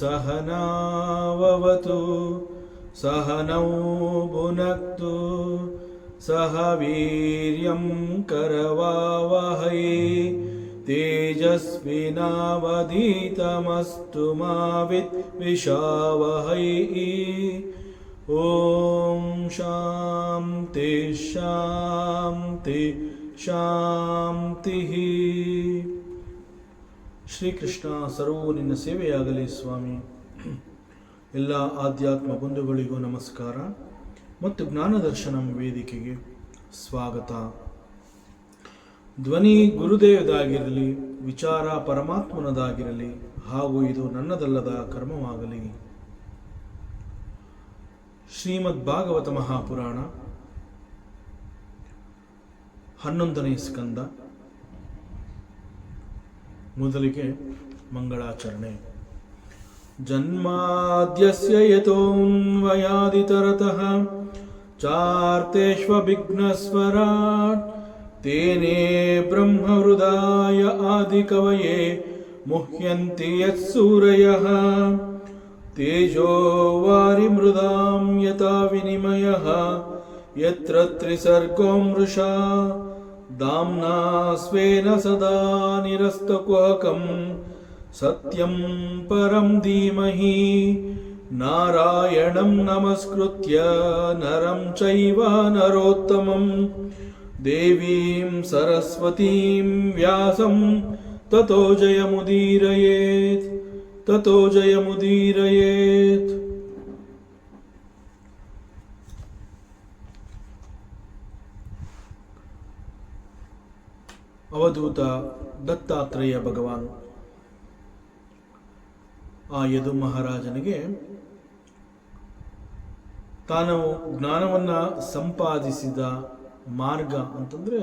सहनाववतु सहनौ भुनक्तु सह वीर्यं करवावहै तेजस्विनावधीतमस्तु मा विद्विषावहै। ओम शांति शांति ಶಾಂತಿ. ಶ್ರೀಕೃಷ್ಣ ಸರ್ವೂ ನಿನ್ನ ಸೇವೆಯಾಗಲಿ ಸ್ವಾಮಿ. ಎಲ್ಲ ಆಧ್ಯಾತ್ಮ ಬಂಧುಗಳಿಗೂ ನಮಸ್ಕಾರ ಮತ್ತು ಜ್ಞಾನದರ್ಶನಂ ವೇದಿಕೆಗೆ ಸ್ವಾಗತ. ಧ್ವನಿ ಗುರುದೇವದಾಗಿರಲಿ, ವಿಚಾರ ಪರಮಾತ್ಮನದಾಗಿರಲಿ, ಹಾಗೂ ಇದು ನನ್ನದಲ್ಲದ ಕರ್ಮವಾಗಲಿ. ಶ್ರೀಮದ್ ಭಾಗವತ ಮಹಾಪುರಾಣ 11ನೇ ಸ್ಕಂದ. ಮೊದಲಿಗೆ ಮಂಗಳಾಚರಣೆ. ಜನ್ಮಾದ್ಯಸ್ಯ ಯತೋನ್ವಯಾದಿತರತಃ ಚಾರ್ತೇಷ್ವಭಿಘ್ನಸ್ವರಾಟ್ ತೇನೇ ಬ್ರಹ್ಮಹೃದಾಯ ಆದಿಕವಯೇ ಮುಹ್ಯಂತಿ ಯತ್ಸೂರಯಃ ತೇಜೋ ವಾರಿಮೃದಾಂ ಯಥಾ ವಿನಿಮಯಃ ಯತ್ರ ತ್ರಿಸರ್ಗೋ ಮೃಷಾ ದಾಮ್ನಾ ಸ್ವೇನ ಸದಾ ನಿರಸ್ತಕುಹಕಂ ಸತ್ಯಂ ಪರಂ ಧೀಮಹಿ ನಾರಾಯಣಂ ನಮಸ್ಕೃತ್ಯ ನರಂ ಚೈವ ನರೋತ್ತಮಂ ದೇವೀಂ ಸರಸ್ವತೀಂ ವ್ಯಾಸಂ ತತೋ ಜಯಮುದೀರಯೇತ್ ತತೋ ಜಯಮುದೀರಯೇತ್. ಅವಧೂತ ದತ್ತಾತ್ರೇಯ ಭಗವಾನ್ ಆ ಯದು ಮಹಾರಾಜನಿಗೆ ತಾನು ಜ್ಞಾನವನ್ನು ಸಂಪಾದಿಸಿದ ಮಾರ್ಗ ಅಂತಂದರೆ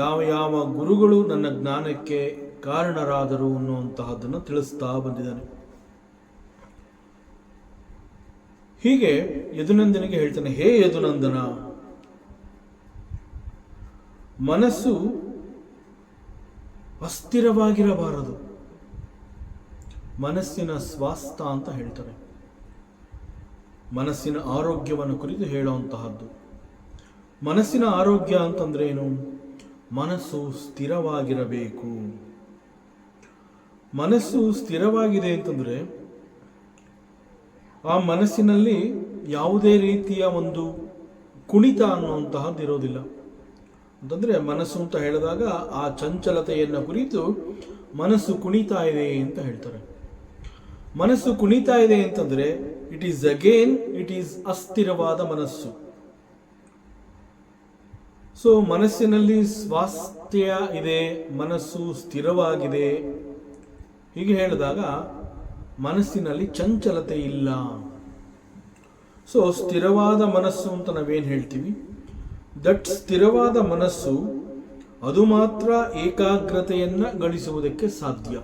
ಯಾವ ಯಾವ ಗುರುಗಳು ನನ್ನ ಜ್ಞಾನಕ್ಕೆ ಕಾರಣರಾದರು ಅನ್ನುವಂತಹದ್ದನ್ನು ತಿಳಿಸ್ತಾ ಬಂದಿದ್ದಾನೆ. ಹೀಗೆ ಯದುನಂದನಿಗೆ ಹೇಳ್ತಾನೆ, ಹೇ ಯದುನಂದನ, ಮನಸ್ಸು ಅಸ್ಥಿರವಾಗಿರಬಾರದು. ಮನಸ್ಸಿನ ಸ್ವಾಸ್ಥ್ಯ ಅಂತ ಹೇಳ್ತಾರೆ. ಮನಸ್ಸಿನ ಆರೋಗ್ಯವನ್ನು ಕುರಿತು ಹೇಳುವಂತಹದ್ದು. ಮನಸ್ಸಿನ ಆರೋಗ್ಯ ಅಂತಂದ್ರೆ ಏನು? ಮನಸ್ಸು ಸ್ಥಿರವಾಗಿರಬೇಕು. ಮನಸ್ಸು ಸ್ಥಿರವಾಗಿದೆ ಅಂತಂದ್ರೆ ಆ ಮನಸ್ಸಿನಲ್ಲಿ ಯಾವುದೇ ರೀತಿಯ ಒಂದು ಕುಣಿತ ಅನ್ನುವಂತಹದ್ದು ಇರೋದಿಲ್ಲ. ಅಂತಂದ್ರೆ ಮನಸ್ಸು ಅಂತ ಹೇಳಿದಾಗ ಆ ಚಂಚಲತೆಯನ್ನು ಕುರಿತು ಮನಸ್ಸು ಕುಣಿತಾ ಇದೆ ಅಂತ ಹೇಳ್ತಾರೆ. ಮನಸ್ಸು ಕುಣಿತಾ ಇದೆ ಅಂತಂದ್ರೆ ಇಟ್ ಈಸ್ ಅಸ್ಥಿರವಾದ ಮನಸ್ಸು. ಸೊ ಮನಸ್ಸಿನಲ್ಲಿ ಸ್ವಾಸ್ಥ್ಯ ಇದೆ, ಮನಸ್ಸು ಸ್ಥಿರವಾಗಿದೆ ಹೀಗೆ ಹೇಳಿದಾಗ ಮನಸ್ಸಿನಲ್ಲಿ ಚಂಚಲತೆ ಇಲ್ಲ. ಸೊ ಸ್ಥಿರವಾದ ಮನಸ್ಸು ಅಂತ ನಾವೇನು ಹೇಳ್ತೀವಿ, ದಟ್ ಸ್ಥಿರವಾದ ಮನಸ್ಸು ಅದು ಮಾತ್ರ ಏಕಾಗ್ರತೆಯನ್ನು ಗಳಿಸುವುದಕ್ಕೆ ಸಾಧ್ಯ.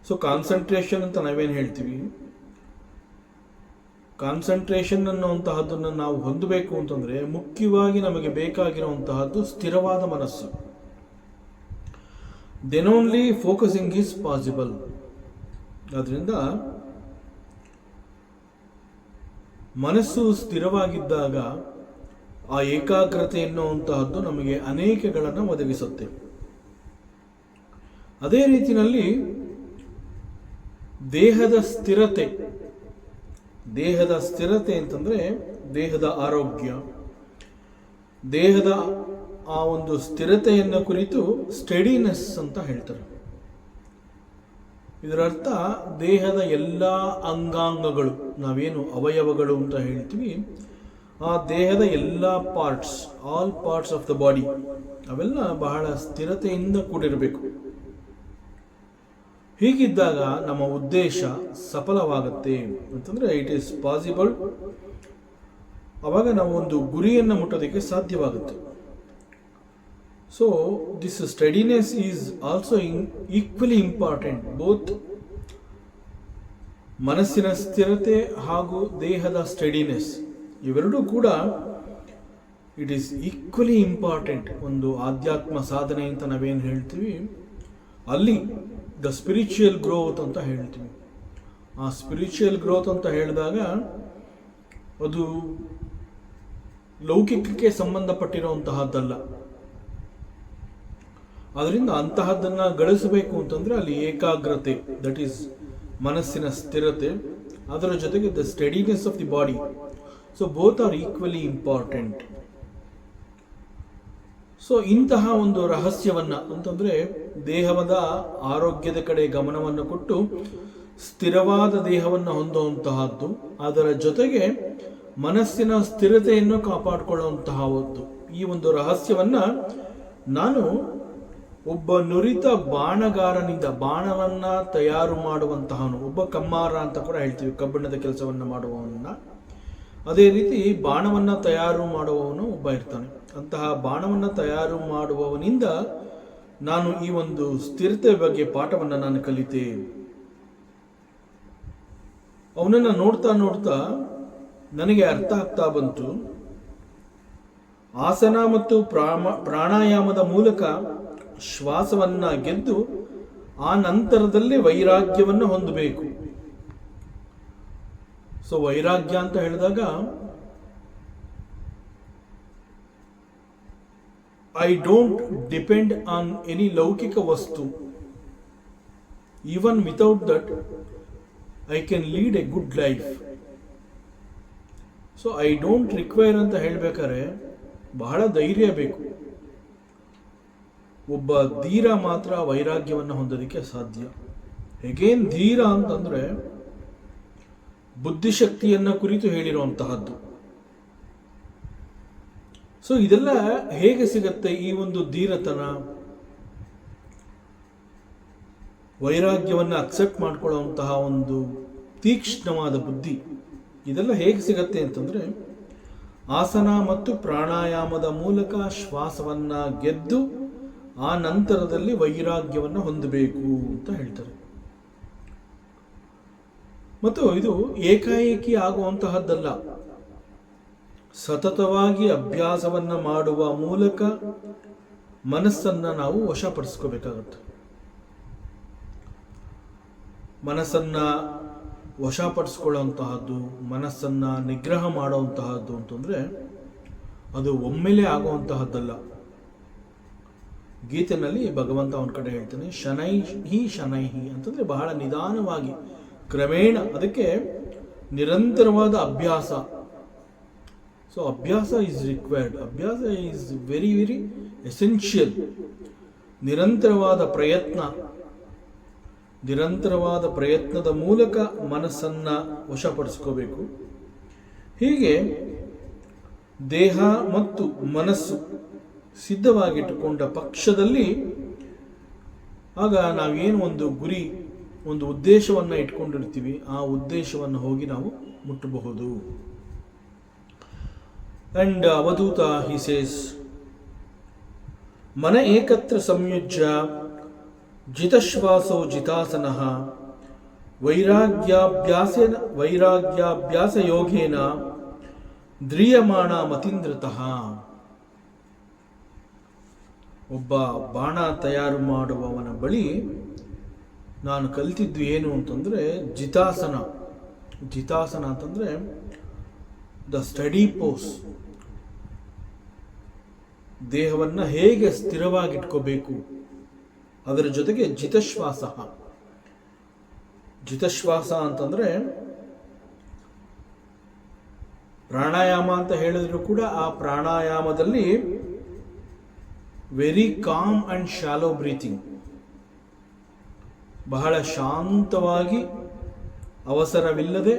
ಸೊ ಕಾನ್ಸಂಟ್ರೇಷನ್ ಅಂತ ನಾವೇನು ಹೇಳ್ತೀವಿ, ಕಾನ್ಸಂಟ್ರೇಷನ್ ಅನ್ನುವಂತಹದ್ದನ್ನು ನಾವು ಹೊಂದಬೇಕು ಅಂತಂದರೆ ಮುಖ್ಯವಾಗಿ ನಮಗೆ ಬೇಕಾಗಿರುವಂತಹದ್ದು ಸ್ಥಿರವಾದ ಮನಸ್ಸು. Then only focusing is possible. ಆದ್ದರಿಂದ ಮನಸ್ಸು ಸ್ಥಿರವಾಗಿದ್ದಾಗ ಆ ಏಕಾಗ್ರತೆ ಎನ್ನುವಂತಹದ್ದು ನಮಗೆ ಅನೇಕಗಳನ್ನು ಒದಗಿಸುತ್ತೆ. ಅದೇ ರೀತಿಯಲ್ಲಿ ದೇಹದ ಸ್ಥಿರತೆ ಅಂತಂದ್ರೆ ದೇಹದ ಆರೋಗ್ಯ, ದೇಹದ ಆ ಒಂದು ಸ್ಥಿರತೆಯನ್ನು ಕುರಿತು ಸ್ಟೆಡಿನೆಸ್ ಅಂತ ಹೇಳ್ತಾರೆ. ಇದರ ಅರ್ಥ ದೇಹದ ಎಲ್ಲ ಅಂಗಾಂಗಗಳು, ನಾವೇನು ಅವಯವಗಳು ಅಂತ ಹೇಳ್ತೀವಿ, ಆ ದೇಹದ ಎಲ್ಲ parts, all parts of the body, ಅವೆಲ್ಲ ಬಹಳ ಸ್ಥಿರತೆಯಿಂದ ಕೂಡಿರಬೇಕು. ಹೀಗಿದ್ದಾಗ ನಮ್ಮ ಉದ್ದೇಶ ಸಫಲವಾಗುತ್ತೆ ಅಂತಂದರೆ ಇಟ್ ಈಸ್ ಪಾಸಿಬಲ್. ಆವಾಗ ನಾವು ಒಂದು ಗುರಿಯನ್ನು ಮುಟ್ಟೋದಕ್ಕೆ ಸಾಧ್ಯವಾಗುತ್ತೆ. So this steadiness is also equally important. Both ಮನಸ್ಸಿನ ಸ್ಥಿರತೆ ಹಾಗೂ ದೇಹದ ಸ್ಟಡಿನೆಸ್ ಇವೆರಡೂ ಕೂಡ ಇಟ್ ಈಸ್ ಈಕ್ವಲಿ ಇಂಪಾರ್ಟೆಂಟ್. ಒಂದು ಆಧ್ಯಾತ್ಮ ಸಾಧನೆ ಅಂತ ನಾವೇನು ಹೇಳ್ತೀವಿ, ಅಲ್ಲಿ ದ ಸ್ಪಿರಿಚುವಲ್ ಗ್ರೋತ್ ಅಂತ ಹೇಳ್ತೀವಿ. ಆ ಸ್ಪಿರಿಚುವಲ್ ಗ್ರೋತ್ ಅಂತ ಹೇಳಿದಾಗ ಅದು ಲೌಕಿಕಕ್ಕೆ ಸಂಬಂಧಪಟ್ಟಿರುವಂತಹದ್ದಲ್ಲ. ಅದರಿಂದ ಅಂತಹದ್ದನ್ನು ಗಳಿಸಬೇಕು ಅಂತಂದರೆ ಅಲ್ಲಿ ಏಕಾಗ್ರತೆ, ದಟ್ ಈಸ್ ಮನಸ್ಸಿನ ಸ್ಥಿರತೆ, ಅದರ ಜೊತೆಗೆ the steadiness of the body. So both are equally important. So ಇಂತಹ ಒಂದು ರಹಸ್ಯವನ್ನು ಅಂತಂದರೆ ದೇಹದ ಆರೋಗ್ಯದ ಕಡೆ ಗಮನವನ್ನು ಕೊಟ್ಟು ಸ್ಥಿರವಾದ ದೇಹವನ್ನು ಹೊಂದುವಂತಹದ್ದು, ಅದರ ಜೊತೆಗೆ ಮನಸ್ಸಿನ ಸ್ಥಿರತೆಯನ್ನು ಕಾಪಾಡಿಕೊಳ್ಳುವಂತಹದ್ದು. ಈ ಒಂದು ರಹಸ್ಯವನ್ನು ನಾನು ಒಬ್ಬ ನುರಿತ ಬಾಣಗಾರನಿಂದ, ಬಾಣವನ್ನು ತಯಾರು ಮಾಡುವಂತಹವನು, ಒಬ್ಬ ಕಮ್ಮಾರ ಅಂತ ಕೂಡ ಹೇಳ್ತೀವಿ, ಕಬ್ಬಿಣದ ಕೆಲಸವನ್ನು ಮಾಡುವವನ್ನ. ಅದೇ ರೀತಿ ಬಾಣವನ್ನು ತಯಾರು ಮಾಡುವವನು ಒಬ್ಬ ಇರ್ತಾನೆ. ಅಂತಹ ಬಾಣವನ್ನು ತಯಾರು ಮಾಡುವವನಿಂದ ನಾನು ಈ ಒಂದು ಸ್ಥಿರತೆ ಬಗ್ಗೆ ಪಾಠವನ್ನು ನಾನು ಕಲಿತೆ. ಅವನನ್ನು ನೋಡ್ತಾ ನೋಡ್ತಾ ನನಗೆ ಅರ್ಥ ಆಗ್ತಾ ಬಂತು, ಆಸನ ಮತ್ತು ಪ್ರಾಣಾಯಾಮದ ಮೂಲಕ ಶ್ವಾಸವನ್ನು ಗೆದ್ದು ಆ ನಂತರದಲ್ಲಿ ವೈರಾಗ್ಯವನ್ನು ಹೊಂದಬೇಕು. ಸೊ ವೈರಾಗ್ಯ ಅಂತ ಹೇಳಿದಾಗ I don't depend on any ಲೌಕಿಕ ವಸ್ತು. Even without that I can lead A good life. So I don't require ಅಂತ ಹೇಳ್ಬೇಕಾದ್ರೆ ಬಹಳ ಧೈರ್ಯ ಬೇಕು. ಒಬ್ಬ ಧೀರ ಮಾತ್ರ ವೈರಾಗ್ಯವನ್ನು ಹೊಂದೋದಕ್ಕೆ ಸಾಧ್ಯ. ಹೇಗೇನ್ ಧೀರ ಅಂತಂದ್ರೆ ಬುದ್ಧಿಶಕ್ತಿಯನ್ನ ಕುರಿತು ಹೇಳಿರುವಂತಹದ್ದು. ಸೊ ಇದೆಲ್ಲ ಹೇಗೆ ಸಿಗತ್ತೆ? ಈ ಒಂದು ಧೀರತನ, ವೈರಾಗ್ಯವನ್ನು ಅಕ್ಸೆಪ್ಟ್ ಮಾಡ್ಕೊಳ್ಳುವಂತಹ ಒಂದು ತೀಕ್ಷ್ಣವಾದ ಬುದ್ಧಿ, ಇದೆಲ್ಲ ಹೇಗೆ ಸಿಗತ್ತೆ ಅಂತಂದ್ರೆ ಆಸನ ಮತ್ತು ಪ್ರಾಣಾಯಾಮದ ಮೂಲಕ ಶ್ವಾಸವನ್ನ ಗೆದ್ದು ಆ ನಂತರದಲ್ಲಿ ವೈರಾಗ್ಯವನ್ನು ಹೊಂದಬೇಕು ಅಂತ ಹೇಳ್ತಾರೆ. ಮತ್ತು ಇದು ಏಕಾಏಕಿ ಆಗುವಂತಹದ್ದಲ್ಲ. ಸತತವಾಗಿ ಅಭ್ಯಾಸವನ್ನ ಮಾಡುವ ಮೂಲಕ ಮನಸ್ಸನ್ನ ನಾವು ವಶಪಡಿಸ್ಕೋಬೇಕಾಗತ್ತೆ. ಮನಸ್ಸನ್ನ ವಶಪಡಿಸ್ಕೊಳ್ಳುವಂತಹದ್ದು, ಮನಸ್ಸನ್ನ ನಿಗ್ರಹ ಮಾಡುವಂತಹದ್ದು ಅಂತಂದ್ರೆ ಅದು ಒಮ್ಮೆಲೆ ಆಗುವಂತಹದ್ದಲ್ಲ. ಗೀತೆನಲ್ಲಿ ಭಗವಂತ ಅವನ ಕಡೆ ಹೇಳ್ತಾನೆ, ಶನೈಹಿ ಶನೈಹಿ ಅಂತಂದ್ರೆ ಬಹಳ ನಿಧಾನವಾಗಿ, ಕ್ರಮೇಣ. ಅದಕ್ಕೆ ನಿರಂತರವಾದ ಅಭ್ಯಾಸ. ಸೊ ಅಭ್ಯಾಸ ಈಸ್ ರಿಕ್ವೈರ್ಡ್. ಅಭ್ಯಾಸ ಈಸ್ ವೆರಿ ವೆರಿ ಎಸೆನ್ಷಿಯಲ್. ನಿರಂತರವಾದ ಪ್ರಯತ್ನದ ಮೂಲಕ ಮನಸ್ಸನ್ನ ವಶಪಡಿಸ್ಕೋಬೇಕು. ಹೀಗೆ ದೇಹ ಮತ್ತು ಮನಸ್ಸು ಸಿದ್ಧವಾಗಿಟ್ಟುಕೊಂಡ ಪಕ್ಷದಲ್ಲಿ ಆಗ ನಾವೇನು ಒಂದು ಗುರಿ, ಒಂದು ಉದ್ದೇಶವನ್ನು ಇಟ್ಕೊಂಡಿರ್ತೀವಿ, ಆ ಉದ್ದೇಶವನ್ನು ಹೋಗಿ ನಾವು ಮುಟ್ಟಬಹುದು. ಅಂಡ್ ಅವಧೂತ ಹಿ ಸೇಸ್, ಮನ ಏಕತ್ರ ಸಂಯುಜ್ಯ ಜಿತಶ್ವಾಸೋ ಜಿತಾಸನಃ ವೈರಾಗ್ಯಾಭ್ಯಾಸ ಯೋಗೇನ ಧ್ರಿಯಮಾಣ ಮತೀಂದ್ರತಃ. ಒಬ್ಬ ಬಾಣ ತಯಾರು ಮಾಡುವವನ ಬಳಿ ನಾನು ಕಲಿತಿದ್ದು ಏನು ಅಂತಂದರೆ ಜಿತಾಸನ. ಜಿತಾಸನ ಅಂತಂದರೆ ದ ಸ್ಟಡಿ ಪೋಸ್. ದೇಹವನ್ನು ಹೇಗೆ ಸ್ಥಿರವಾಗಿಟ್ಕೋಬೇಕು, ಅದರ ಜೊತೆಗೆ ಜಿತಶ್ವಾಸ ಅಂತಂದರೆ ಪ್ರಾಣಾಯಾಮ ಅಂತ ಹೇಳಿದ್ರು ಕೂಡ ಆ ಪ್ರಾಣಾಯಾಮದಲ್ಲಿ very calm and shallow breathing, ಬಹಳ ಶಾಂತವಾಗಿ, ಅವಸರವಿಲ್ಲದೆ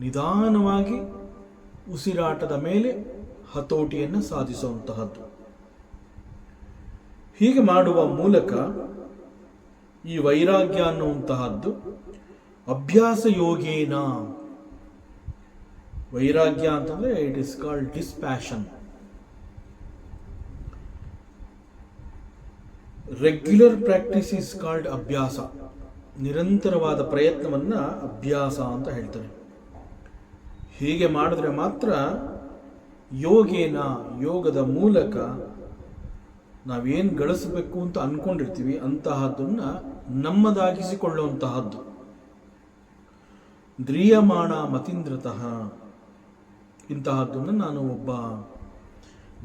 ನಿಧಾನವಾಗಿ ಉಸಿರಾಟದ ಮೇಲೆ ಹತೋಟಿಯನ್ನು ಸಾಧಿಸುವಂತಹದ್ದು. ಹೀಗೆ ಮಾಡುವ ಮೂಲಕ ಈ ವೈರಾಗ್ಯ ಅನ್ನುವಂತಹದ್ದು ಅಭ್ಯಾಸ ಯೋಗೇನ, ವೈರಾಗ್ಯ ಅಂತಂದ್ರೆ it is called dispassion. Regular practice is called abhyasa. ನಿರಂತರವಾದ ಪ್ರಯತ್ನವನ್ನ ಅಭ್ಯಾಸ ಅಂತ ಹೇಳ್ತಾರೆ. ಹೀಗೆ ಮಾಡಿದ್ರೆ ಮಾತ್ರ ಯೋಗೇನ, ಯೋಗದ ಮೂಲಕ ನಾವೇನು ಗಳಿಸಬೇಕು ಅಂತ ಅನ್ಕೊಂಡಿರ್ತೀವಿ ಅಂತಹದ್ದನ್ನ ನಮ್ಮದಾಗಿಸಿಕೊಳ್ಳುವಂತಹದ್ದು. ದ್ರಿಯಮಾಣ ಮತೀಂದ್ರತಃ, ಇಂತಹದ್ದನ್ನು ನಾನು ಒಬ್ಬ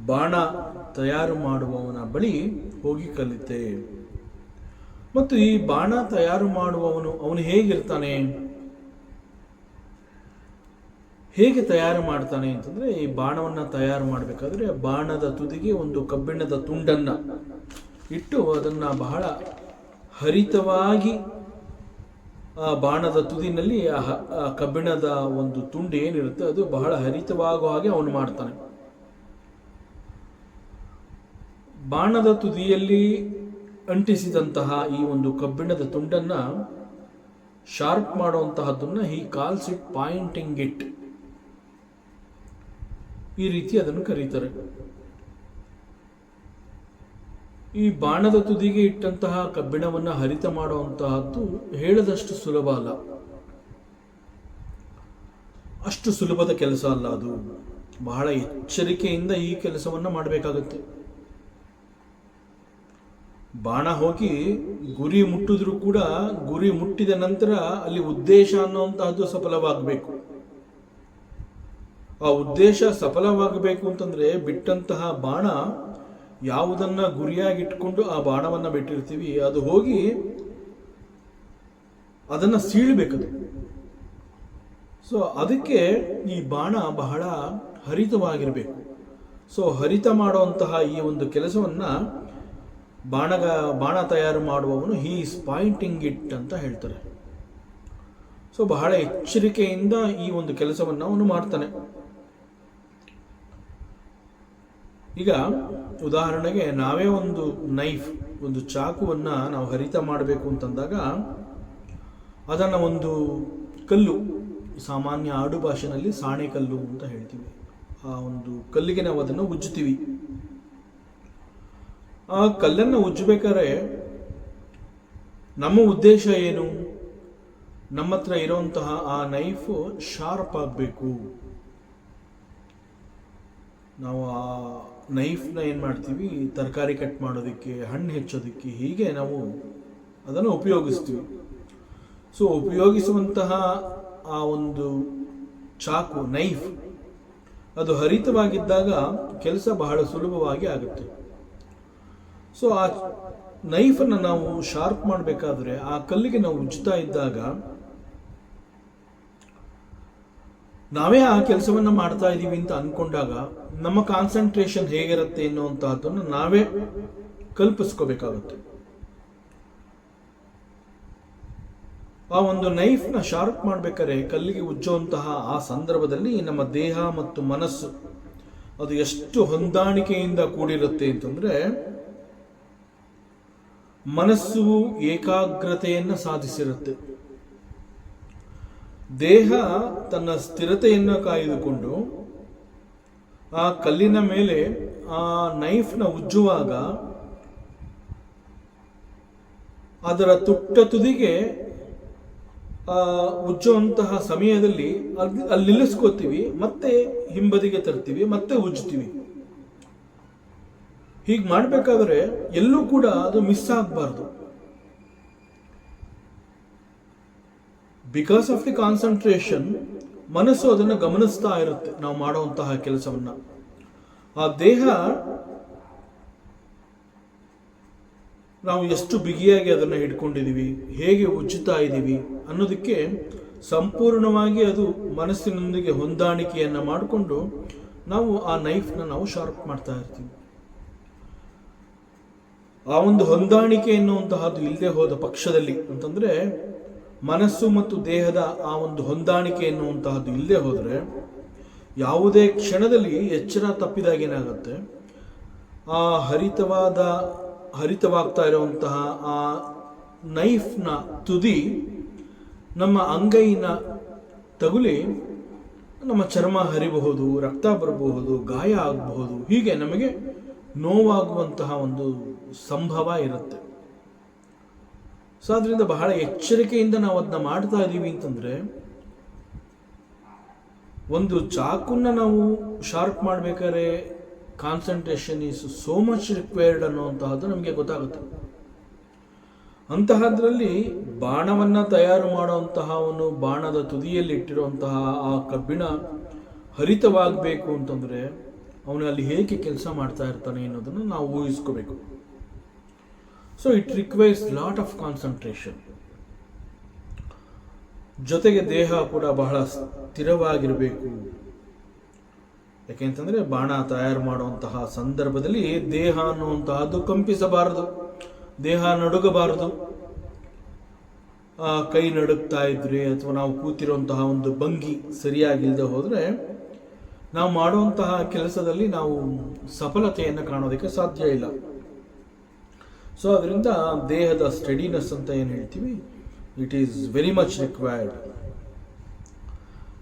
ಬಾಣ ತಯಾರು ಮಾಡುವವನ ಬಳಿ ಹೋಗಿ ಕಲಿತೆ. ಮತ್ತು ಈ ಬಾಣ ತಯಾರು ಮಾಡುವವನು ಅವನು ಹೇಗಿರ್ತಾನೆ, ಹೇಗೆ ತಯಾರು ಮಾಡ್ತಾನೆ ಅಂತಂದ್ರೆ, ಈ ಬಾಣವನ್ನು ತಯಾರು ಮಾಡಬೇಕಾದ್ರೆ ಬಾಣದ ತುದಿಗೆ ಒಂದು ಕಬ್ಬಿಣದ ತುಂಡನ್ನ ಇಟ್ಟು ಅದನ್ನ ಬಹಳ ಹರಿತವಾಗಿ ಆ ಬಾಣದ ತುದಿನಲ್ಲಿ ಆ ಕಬ್ಬಿಣದ ಒಂದು ತುಂಡು ಏನಿರುತ್ತೆ ಅದು ಬಹಳ ಹರಿತವಾಗುವ ಹಾಗೆ ಅವನು ಮಾಡ್ತಾನೆ. ಬಾಣದ ತುದಿಯಲ್ಲಿ ಅಂಟಿಸಿದಂತಹ ಈ ಒಂದು ಕಬ್ಬಿಣದ ತುಂಡನ್ನ ಶಾರ್ಪ್ ಮಾಡುವಂತಹದ್ದನ್ನ he calls it pointing it, ಈ ರೀತಿ ಅದನ್ನು ಕರೀತಾರೆ. ಈ ಬಾಣದ ತುದಿಗೆ ಇಟ್ಟಂತಹ ಕಬ್ಬಿಣವನ್ನು ಹರಿತ ಮಾಡುವಂತಹದ್ದು ಹೇಳದಷ್ಟು ಸುಲಭ ಅಲ್ಲ, ಅಷ್ಟು ಸುಲಭದ ಕೆಲಸ ಅಲ್ಲ. ಅದು ಬಹಳ ಎಚ್ಚರಿಕೆಯಿಂದ ಈ ಕೆಲಸವನ್ನು ಮಾಡಬೇಕಾಗುತ್ತೆ. ಬಾಣ ಹೋಗಿ ಗುರಿ ಮುಟ್ಟಿದ್ರೂ ಕೂಡ ಗುರಿ ಮುಟ್ಟಿದ ನಂತರ ಅಲ್ಲಿ ಉದ್ದೇಶ ಅನ್ನುವಂತಹದ್ದು ಸಫಲವಾಗಬೇಕು. ಆ ಉದ್ದೇಶ ಸಫಲವಾಗಬೇಕು ಅಂತಂದ್ರೆ ಬಿಟ್ಟಂತಹ ಬಾಣ ಯಾವುದನ್ನ ಗುರಿಯಾಗಿಟ್ಕೊಂಡು ಆ ಬಾಣವನ್ನ ಬಿಟ್ಟಿರ್ತೀವಿ ಅದು ಹೋಗಿ ಅದನ್ನ ಸೀಳ್ಬೇಕದು. ಸೊ ಅದಕ್ಕೆ ಈ ಬಾಣ ಬಹಳ ಹರಿತವಾಗಿರಬೇಕು. ಸೊ ಹರಿತ ಮಾಡುವಂತಹ ಈ ಒಂದು ಕೆಲಸವನ್ನ ಬಾಣ ತಯಾರು ಮಾಡುವವನು ಹಿ ಈಸ್ ಪಾಯಿಂಟಿಂಗ್ ಇಟ್ ಅಂತ ಹೇಳ್ತಾರೆ. ಸೊ ಬಹಳ ಎಚ್ಚರಿಕೆಯಿಂದ ಈ ಒಂದು ಕೆಲಸವನ್ನು ಅವನು ಮಾಡ್ತಾನೆ. ಈಗ ಉದಾಹರಣೆಗೆ ನಾವೇ ಒಂದು ನೈಫ್, ಒಂದು ಚಾಕುವನ್ನ ನಾವು ಹರಿತ ಮಾಡಬೇಕು ಅಂತಂದಾಗ ಅದನ್ನ ಒಂದು ಕಲ್ಲು, ಸಾಮಾನ್ಯ ಆಡು ಭಾಷೆನಲ್ಲಿ ಸಾಣೆ ಕಲ್ಲು ಅಂತ ಹೇಳ್ತೀವಿ, ಆ ಒಂದು ಕಲ್ಲಿಗೆ ನಾವು ಅದನ್ನು ಉಜ್ಜುತ್ತೀವಿ. ಆ ಕಲ್ಲನ್ನು ಉಜ್ಜಬೇಕಾದ್ರೆ ನಮ್ಮ ಉದ್ದೇಶ ಏನು, ನಮ್ಮ ಹತ್ರ ಇರುವಂತಹ ಆ ನೈಫ್ ಶಾರ್ಪ್ ಆಗಬೇಕು. ನಾವು ಆ ನೈಫ್ನ ಏನು ಮಾಡ್ತೀವಿ, ತರಕಾರಿ ಕಟ್ ಮಾಡೋದಕ್ಕೆ, ಹಣ್ಣು ಹೆಚ್ಚೋದಕ್ಕೆ, ಹೀಗೆ ನಾವು ಅದನ್ನು ಉಪಯೋಗಿಸ್ತೀವಿ. ಸೊ ಉಪಯೋಗಿಸುವಂತಹ ಆ ಒಂದು ಚಾಕು, ನೈಫ್, ಅದು ಹರಿತವಾಗಿದ್ದಾಗ ಕೆಲಸ ಬಹಳ ಸುಲಭವಾಗಿ ಆಗುತ್ತೆ. ಸೊ ಆ ನೈಫನ್ನು ನಾವು ಶಾರ್ಪ್ ಮಾಡಬೇಕಾದ್ರೆ ಆ ಕಲ್ಲಿಗೆ ನಾವು ಉಜ್ಜುತ್ತಾ ಇದ್ದಾಗ ನಾವೇ ಆ ಕೆಲಸವನ್ನು ಮಾಡ್ತಾ ಇದ್ದೀವಿ ಅಂತ ಅನ್ಕೊಂಡಾಗ ನಮ್ಮ ಕಾನ್ಸಂಟ್ರೇಷನ್ ಹೇಗಿರುತ್ತೆ ಎನ್ನುವಂತಹದ್ದನ್ನು ನಾವೇ ಕಲ್ಪಿಸ್ಕೋಬೇಕಾಗುತ್ತೆ. ಆ ಒಂದು ನೈಫ್ನ ಶಾರ್ಪ್ ಮಾಡ್ಬೇಕಾದ್ರೆ ಕಲ್ಲಿಗೆ ಉಜ್ಜುವಂತಹ ಆ ಸಂದರ್ಭದಲ್ಲಿ ನಮ್ಮ ದೇಹ ಮತ್ತು ಮನಸ್ಸು ಅದು ಎಷ್ಟು ಹೊಂದಾಣಿಕೆಯಿಂದ ಕೂಡಿರುತ್ತೆ ಅಂತಂದ್ರೆ, ಮನಸ್ಸು ಏಕಾಗ್ರತೆಯನ್ನು ಸಾಧಿಸಿರುತ್ತೆ, ದೇಹ ತನ್ನ ಸ್ಥಿರತೆಯನ್ನು ಕಾಯ್ದುಕೊಂಡು ಆ ಕಲ್ಲಿನ ಮೇಲೆ ಆ ನೈಫ್ನ ಉಜ್ಜುವಾಗ ಅದರ ತುಟ್ಟ ತುದಿಗೆ ಉಜ್ಜುವಂತಹ ಸಮಯದಲ್ಲಿ ಅಲ್ಲಿ ನಿಲ್ಲಿಸ್ಕೋತೀವಿ, ಮತ್ತೆ ಹಿಂಬದಿಗೆ ತರ್ತೀವಿ, ಮತ್ತೆ ಉಜ್ಜುತ್ತೀವಿ. ಹೀಗೆ ಮಾಡಬೇಕಾದ್ರೆ ಎಲ್ಲೂ ಕೂಡ ಅದು ಮಿಸ್ ಆಗಬಾರ್ದು. ಬಿಕಾಸ್ ಆಫ್ ದಿ ಕಾನ್ಸಂಟ್ರೇಷನ್ ಮನಸ್ಸು ಅದನ್ನು ಗಮನಿಸ್ತಾ ಇರುತ್ತೆ ನಾವು ಮಾಡುವಂತಹ ಕೆಲಸವನ್ನ. ಆ ದೇಹ ನಾವು ಎಷ್ಟು ಬಿಗಿಯಾಗಿ ಅದನ್ನು ಹಿಡ್ಕೊಂಡಿದ್ದೀವಿ, ಹೇಗೆ ಉಜ್ಜುತ್ತಾ ಇದ್ದೀವಿ ಅನ್ನೋದಕ್ಕೆ ಸಂಪೂರ್ಣವಾಗಿ ಅದು ಮನಸ್ಸಿನೊಂದಿಗೆ ಹೊಂದಾಣಿಕೆಯನ್ನು ಮಾಡಿಕೊಂಡು ನಾವು ಆ ನೈಫ್ನ ನಾವು ಶಾರ್ಪ್ ಮಾಡ್ತಾ ಇರ್ತೀವಿ. ಆ ಒಂದು ಹೊಂದಾಣಿಕೆ ಎನ್ನುವಂತಹದ್ದು ಇಲ್ಲದೆ ಹೋದ ಪಕ್ಷದಲ್ಲಿ ಅಂತಂದ್ರೆ, ಮನಸ್ಸು ಮತ್ತು ದೇಹದ ಆ ಒಂದು ಹೊಂದಾಣಿಕೆ ಎನ್ನುವಂತಹದ್ದು ಇಲ್ಲದೆ ಹೋದರೆ ಯಾವುದೇ ಕ್ಷಣದಲ್ಲಿ ಎಚ್ಚರ ತಪ್ಪಿದಾಗ ಏನಾಗುತ್ತೆ, ಆ ಹರಿತವಾಗ್ತಾ ಇರುವಂತಹ ಆ ನೈಫ್ನ ತುದಿ ನಮ್ಮ ಅಂಗೈನ ತಗುಲಿ ನಮ್ಮ ಚರ್ಮ ಹರಿಬಹುದು, ರಕ್ತ ಬರಬಹುದು, ಗಾಯ ಆಗಬಹುದು, ಹೀಗೆ ನಮಗೆ ನೋವಾಗುವಂತಹ ಒಂದು ಸಂಭವ ಇರುತ್ತೆ. ಸೊ ಅದರಿಂದ ಬಹಳ ಎಚ್ಚರಿಕೆಯಿಂದ ನಾವು ಅದನ್ನ ಮಾಡ್ತಾ ಇದ್ದೀವಿ ಅಂತಂದ್ರೆ, ಒಂದು ಚಾಕುನ್ನ ನಾವು ಶಾರ್ಪ್ ಮಾಡಬೇಕಾದ್ರೆ concentration is so much required ಅನ್ನುವಂತಹದ್ದು ನಮಗೆ ಗೊತ್ತಾಗುತ್ತೆ. ಅಂತಹದ್ರಲ್ಲಿ ಬಾಣವನ್ನು ತಯಾರು ಮಾಡುವಂತಹವನು ಬಾಣದ ತುದಿಯಲ್ಲಿ ಇಟ್ಟಿರುವಂತಹ ಆ ಕಬ್ಬಿಣ ಹರಿತವಾಗಬೇಕು ಅಂತಂದರೆ ಅವನು ಅಲ್ಲಿ ಹೇಗೆ ಕೆಲಸ ಮಾಡ್ತಾ ಇರ್ತಾನೆ ಅನ್ನೋದನ್ನು ನಾವು ಊಹಿಸ್ಕೋಬೇಕು. So it requires lot of concentration. ಜೊತೆಗೆ ದೇಹ ಕೂಡ ಬಹಳ ಸ್ಥಿರವಾಗಿರಬೇಕು. ಯಾಕೆಂತಂದರೆ ಬಾಣ ತಯಾರು ಮಾಡುವಂತಹ ಸಂದರ್ಭದಲ್ಲಿ ದೇಹ ಅನ್ನುವಂತಹದ್ದು ಕಂಪಿಸಬಾರದು, ದೇಹ ನಡುಗಬಾರದು. ಕೈ ನಡುಗ್ತಾ ಇದ್ರೆ ಅಥವಾ ನಾವು ಕೂತಿರುವಂತಹ ಒಂದು ಭಂಗಿ ಸರಿಯಾಗಿಲ್ಲದೆ ಹೋದರೆ ನಾವು ಮಾಡುವಂತಹ ಕೆಲಸದಲ್ಲಿ ನಾವು ಸಫಲತೆಯನ್ನು ಕಾಣೋದಕ್ಕೆ ಸಾಧ್ಯ ಇಲ್ಲ. ಸೊ ಅದರಿಂದ ದೇಹದ ಸ್ಟಡಿನೆಸ್ ಅಂತ ಏನು ಹೇಳ್ತೀವಿ, it is very much required.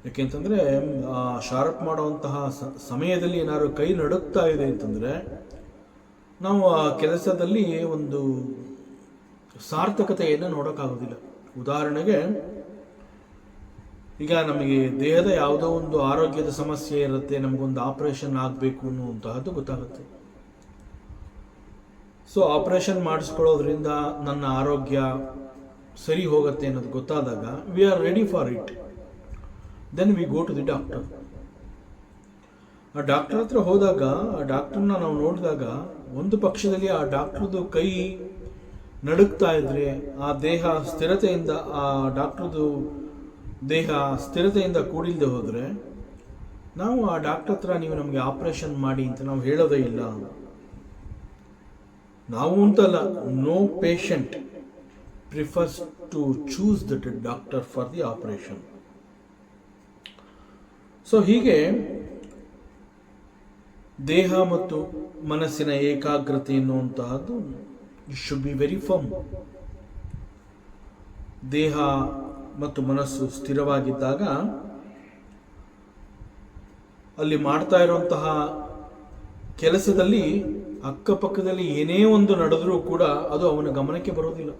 ಯಾಕೆಂತಂದರೆ ಶಾರ್ಪ್ ಮಾಡುವಂತಹ ಸಮಯದಲ್ಲಿ ಏನಾದ್ರು ಕೈ ನಡುಗ್ತಾ ಇದೆ ಅಂತಂದರೆ ನಾವು ಆ ಕೆಲಸದಲ್ಲಿ ಒಂದು ಸಾರ್ಥಕತೆಯನ್ನು ನೋಡೋಕ್ಕಾಗೋದಿಲ್ಲ. ಉದಾಹರಣೆಗೆ, ಈಗ ನಮಗೆ ದೇಹದ ಯಾವುದೋ ಒಂದು ಆರೋಗ್ಯದ ಸಮಸ್ಯೆ ಇರುತ್ತೆ, ನಮಗೊಂದು ಆಪರೇಷನ್ ಆಗಬೇಕು ಅನ್ನುವಂತಹದ್ದು ಗೊತ್ತಾಗುತ್ತೆ. ಸೊ ಆಪರೇಷನ್ ಮಾಡಿಸ್ಕೊಳ್ಳೋದ್ರಿಂದ ನನ್ನ ಆರೋಗ್ಯ ಸರಿ ಹೋಗುತ್ತೆ ಅನ್ನೋದು ಗೊತ್ತಾದಾಗ we are ready for it. Then we go to the doctor. ಆ ಡಾಕ್ಟರ್ ಹತ್ರ ಹೋದಾಗ ಆ ಡಾಕ್ಟರ್ನ ನಾವು ನೋಡಿದಾಗ ಒಂದು ಪಕ್ಷದಲ್ಲಿ ಆ ಡಾಕ್ಟ್ರದ್ದು ಕೈ ನಡುಗ್ತಾ ಇದ್ರೆ, ಆ ದೇಹ ಸ್ಥಿರತೆಯಿಂದ ಆ ಡಾಕ್ಟ್ರದ್ದು ದೇಹ ಸ್ಥಿರತೆಯಿಂದ ಕೂಡಿಲ್ಲದೆ ಹೋದರೆ ನಾವು ಆ ಡಾಕ್ಟರ್ ಹತ್ರ ನೀವು ನಮಗೆ ಆಪರೇಷನ್ ಮಾಡಿ ಅಂತ ನಾವು ಹೇಳೋದೇ ಇಲ್ಲ. ನಾವು ಅಂತಲ್ಲ, no patient prefers to choose that doctor for the operation. So ಹೀಗೆ ದೇಹ ಮತ್ತು ಮನಸ್ಸಿನ ಏಕಾಗ್ರತೆ ಎನ್ನುವಂತಹದ್ದು ಶುಡ್ ಬಿ ವೆರಿ ಫರ್ಮ್. ದೇಹ ಮತ್ತು ಮನಸ್ಸು ಸ್ಥಿರವಾಗಿದ್ದಾಗ ಅಲ್ಲಿ ಮಾಡ್ತಾ ಇರುವಂತಹ ಕೆಲಸದಲ್ಲಿ ಅಕ್ಕಪಕ್ಕದಲ್ಲಿ ಏನೇ ಒಂದು ನಡೆದರೂ ಕೂಡ ಅದು ಅವನ ಗಮನಕ್ಕೆ ಬರೋದಿಲ್ಲ.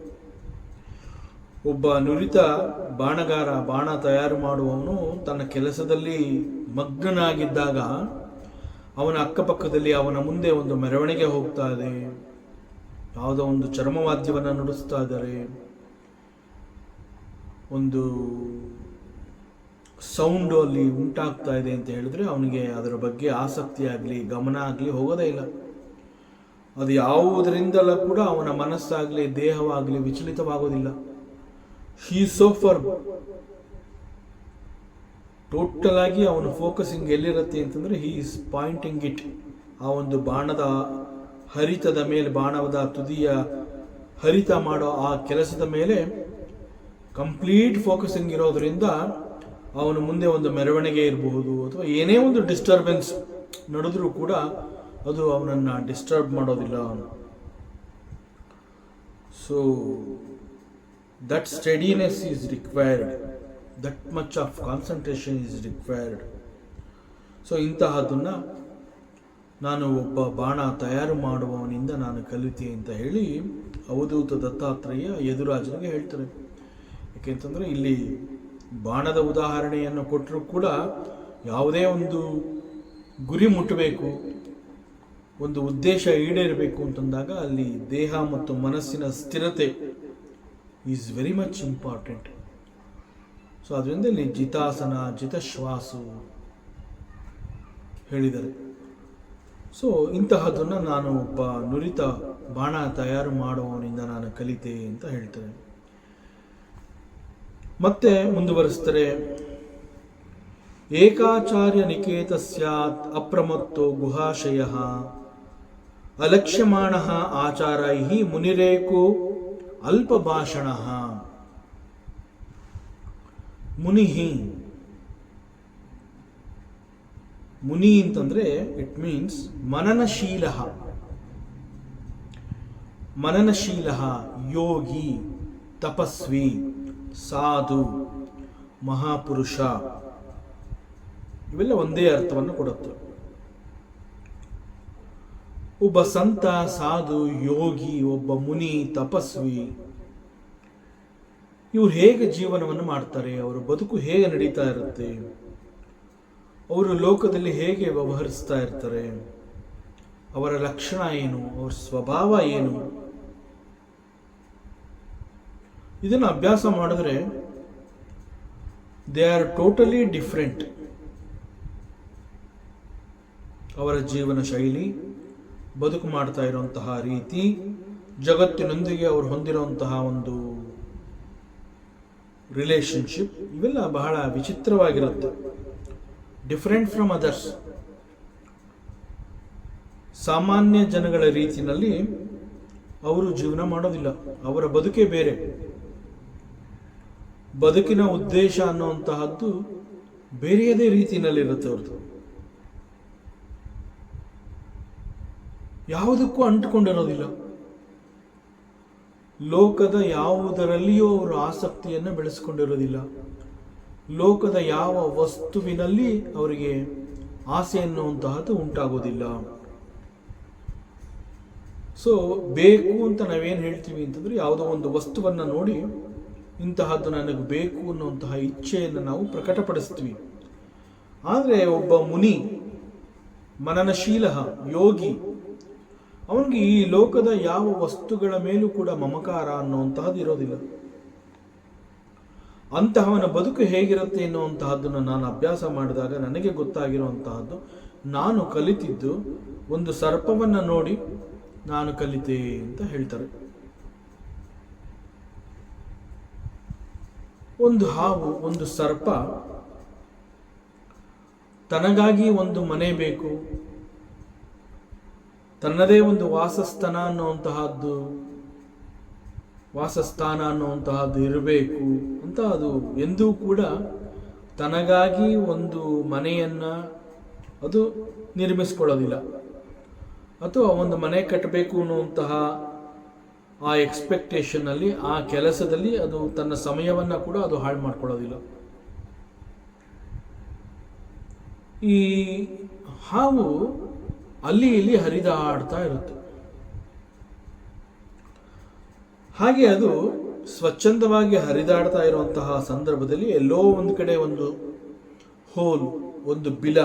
ಒಬ್ಬ ನುರಿತ ಬಾಣಗಾರ, ಬಾಣ ತಯಾರು ಮಾಡುವವನು ತನ್ನ ಕೆಲಸದಲ್ಲಿ ಮಗ್ನನಾಗಿದ್ದಾಗ ಅವನ ಅಕ್ಕಪಕ್ಕದಲ್ಲಿ ಅವನ ಮುಂದೆ ಒಂದು ಮೆರವಣಿಗೆ ಹೋಗ್ತಾ ಇದೆ, ಯಾವುದೋ ಒಂದು ಚರ್ಮವಾದ್ಯವನ್ನು ನುಡಿಸ್ತಾ ಇದ್ದಾರೆ, ಒಂದು ಸೌಂಡು ಅಲ್ಲಿ ಉಂಟಾಗ್ತಾ ಇದೆ ಅಂತ ಹೇಳಿದ್ರೆ ಅವನಿಗೆ ಅದರ ಬಗ್ಗೆ ಆಸಕ್ತಿ ಆಗಲಿ ಗಮನ ಆಗಲಿ ಹೋಗೋದೇ ಇಲ್ಲ. ಅದು ಯಾವುದರಿಂದಲೂ ಕೂಡ ಅವನ ಮನಸ್ಸಾಗಲಿ ದೇಹವಾಗಲಿ ವಿಚಲಿತವಾಗೋದಿಲ್ಲ. He so firm. ಟೋಟಲ್ ಆಗಿ ಅವನ ಫೋಕಸಿಂಗ್ ಎಲ್ಲಿರುತ್ತೆ ಅಂತಂದರೆ ಹೀ ಈಸ್ ಪಾಯಿಂಟಿಂಗ್ ಇಟ್. ಆ ಒಂದು ಬಾಣದ ಹರಿತದ ಮೇಲೆ, ಬಾಣದ ತುದಿಯ ಹರಿತ ಮಾಡೋ ಆ ಕೆಲಸದ ಮೇಲೆ ಕಂಪ್ಲೀಟ್ ಫೋಕಸಿಂಗ್ ಇರೋದರಿಂದ ಅವನ ಮುಂದೆ ಒಂದು ಮೆರವಣಿಗೆ ಇರಬಹುದು ಅಥವಾ ಏನೇ ಒಂದು ಡಿಸ್ಟರ್ಬೆನ್ಸ್ ನಡೆದರೂ ಕೂಡ ಅದು ಅವನನ್ನು ಡಿಸ್ಟರ್ಬ್ ಮಾಡೋದಿಲ್ಲ. So that steadiness is required, that much of concentration is required. So ಇಂತಹದನ್ನು ನಾನು ಒಬ್ಬ ಬಾಣ ತಯಾರು ಮಾಡುವವನಿಂದ ನಾನು ಕಲಿತೆ ಅಂತ ಹೇಳಿ ಅವಧೂತ ದತ್ತಾತ್ರೇಯ ಯದುರಾಜನಿಗೆ ಹೇಳ್ತಾರೆ. ಯಾಕೆಂತಂದರೆ ಇಲ್ಲಿ ಬಾಣದ ಉದಾಹರಣೆಯನ್ನು ಕೊಟ್ಟರೂ ಕೂಡ ಯಾವುದೇ ಒಂದು ಗುರಿ ಮುಟ್ಟಬೇಕು, ಒಂದು ಉದ್ದೇಶ ಈಡೇರಬೇಕು ಅಂತಂದಾಗ ಅಲ್ಲಿ ದೇಹ ಮತ್ತು ಮನಸ್ಸಿನ ಸ್ಥಿರತೆ is very much important. So ಅದರಿಂದ ಇಲ್ಲಿ ಜಿತಾಸನ, ಜಿತಶ್ವಾಸು ಹೇಳಿದ್ದಾರೆ. ಸೊ ಇಂತಹದನ್ನು ನಾನು ಒಬ್ಬ ನುರಿತ ಬಾಣ ತಯಾರು ಮಾಡುವವನಿಂದ ನಾನು ಕಲಿತೆ ಅಂತ ಹೇಳ್ತಾರೆ. ಮತ್ತೆ ಮುಂದುವರಿಸ್ತಾರೆ, ಏಕಾಚಾರ್ಯ ನಿಕೇತ ಸ್ಯಾತ್ ಅಪ್ರಮತ್ತೋ ಗುಹಾಶಯ ಅಲಕ್ಷ್ಯಮಾಣ ಆಚಾರೈ ಮುನಿರೇಕೋ ಅಲ್ಪಭಾಷಣ ಮುನಿ ಮುನಿ ಅಂತಂದ್ರೆ ಇಟ್ ಮೀನ್ಸ್ ಮನನಶೀಲ, ಮನನಶೀಲ, ಯೋಗಿ, ತಪಸ್ವಿ, ಸಾಧು, ಮಹಾಪುರುಷ, ಇವೆಲ್ಲ ಒಂದೇ ಅರ್ಥವನ್ನು ಕೊಡುತ್ತೆ. ಒಬ್ಬ ಸಂತ, ಸಾಧು, ಯೋಗಿ, ಒಬ್ಬ ಮುನಿ, ತಪಸ್ವಿ, ಇವರು ಹೇಗೆ ಜೀವನವನ್ನು ಮಾಡ್ತಾರೆ, ಅವರ ಬದುಕು ಹೇಗೆ ನಡೀತಾ ಇರುತ್ತೆ, ಅವರು ಲೋಕದಲ್ಲಿ ಹೇಗೆ ವ್ಯವಹರಿಸ್ತಾ ಇರ್ತಾರೆ, ಅವರ ಲಕ್ಷಣ ಏನು, ಅವರ ಸ್ವಭಾವ ಏನು, ಇದನ್ನು ಅಭ್ಯಾಸ ಮಾಡಿದ್ರೆ ದೇ ಆರ್ ಟೋಟಲಿ ಡಿಫ್ರೆಂಟ್. ಅವರ ಜೀವನ ಶೈಲಿ, ಬದುಕು ಮಾಡ್ತಾ ಇರುವಂತಹ ರೀತಿ, ಜಗತ್ತಿನೊಂದಿಗೆ ಅವರು ಹೊಂದಿರುವಂತಹ ಒಂದು ರಿಲೇಶನ್ಶಿಪ್, ಇವೆಲ್ಲ ಬಹಳ ವಿಚಿತ್ರವಾಗಿರುತ್ತೆ, ಡಿಫರೆಂಟ್ ಫ್ರಮ್ ಅದರ್ಸ್. ಸಾಮಾನ್ಯ ಜನಗಳ ರೀತಿಯಲ್ಲಿ ಅವರು ಜೀವನ ಮಾಡೋದಿಲ್ಲ, ಅವರ ಬದುಕೇ ಬೇರೆ. ಬದುಕಿನ ಉದ್ದೇಶ ಅನ್ನುವಂತಹದ್ದು ಬೇರೆಯದೇ ರೀತಿಯಲ್ಲಿರುತ್ತೆ ಅವ್ರದ್ದು. ಯಾವುದಕ್ಕೂ ಅಂಟಿಕೊಂಡಿರೋದಿಲ್ಲ, ಲೋಕದ ಯಾವುದರಲ್ಲಿಯೂ ಅವರು ಆಸಕ್ತಿಯನ್ನು ಬೆಳೆಸಿಕೊಂಡಿರೋದಿಲ್ಲ, ಲೋಕದ ಯಾವ ವಸ್ತುವಿನಲ್ಲಿ ಅವರಿಗೆ ಆಸೆ ಅನ್ನುವಂತಹದ್ದು ಉಂಟಾಗೋದಿಲ್ಲ. ಸೊ ಬೇಕು ಅಂತ ನಾವೇನು ಹೇಳ್ತೀವಿ ಅಂತಂದ್ರೆ, ಯಾವುದೋ ಒಂದು ವಸ್ತುವನ್ನು ನೋಡಿ ಇಂತಹದ್ದು ನನಗೆ ಬೇಕು ಅನ್ನುವಂತಹ ಇಚ್ಛೆಯನ್ನು ನಾವು ಪ್ರಕಟಪಡಿಸ್ತೀವಿ. ಆದರೆ ಒಬ್ಬ ಮುನಿ, ಮನನಶೀಲ, ಯೋಗಿ, ಅವನಿಗೆ ಈ ಲೋಕದ ಯಾವ ವಸ್ತುಗಳ ಮೇಲೂ ಕೂಡ ಮಮಕಾರ ಅನ್ನುವಂತಹದ್ದು ಇರೋದಿಲ್ಲ. ಅಂತಹವನ ಬದುಕು ಹೇಗಿರುತ್ತೆ ಎನ್ನುವಂತಹದ್ದನ್ನು ನಾನು ಅಭ್ಯಾಸ ಮಾಡಿದಾಗ ನನಗೆ ಗೊತ್ತಾಗಿರುವಂತಹದ್ದು, ನಾನು ಕಲಿತಿದ್ದು ಒಂದು ಸರ್ಪವನ್ನು ನೋಡಿ ನಾನು ಕಲಿತೆ ಅಂತ ಹೇಳ್ತಾರೆ. ಒಂದು ಹಾವು, ಒಂದು ಸರ್ಪ ತನಗಾಗಿ ಒಂದು ಮನೆ ಬೇಕು, ತನ್ನದೇ ಒಂದು ವಾಸಸ್ಥಾನ ಅನ್ನುವಂತಹದ್ದು ಇರಬೇಕು ಅಂತ ಅದು ಎಂದೂ ಕೂಡ ತನಗಾಗಿ ಒಂದು ಮನೆಯನ್ನ ಅದು ನಿರ್ಮಿಸ್ಕೊಳ್ಳೋದಿಲ್ಲ, ಅಥವಾ ಒಂದು ಮನೆ ಕಟ್ಟಬೇಕು ಅನ್ನುವಂತಹ ಆ ಎಕ್ಸ್ಪೆಕ್ಟೇಷನ್ ಅಲ್ಲಿ, ಆ ಕೆಲಸದಲ್ಲಿ ಅದು ತನ್ನ ಸಮಯವನ್ನ ಕೂಡ ಅದು ಹಾಳು ಮಾಡ್ಕೊಳ್ಳೋದಿಲ್ಲ. ಈ ಹಾವು ಅಲ್ಲಿ ಇಲ್ಲಿ ಹರಿದಾಡ್ತಾ ಇರುತ್ತೆ. ಹಾಗೆ ಅದು ಸ್ವಚ್ಛಂದವಾಗಿ ಹರಿದಾಡ್ತಾ ಇರುವಂತಹ ಸಂದರ್ಭದಲ್ಲಿ ಎಲ್ಲೋ ಒಂದು ಕಡೆ ಒಂದು ಹೋಲ್, ಒಂದು ಬಿಲ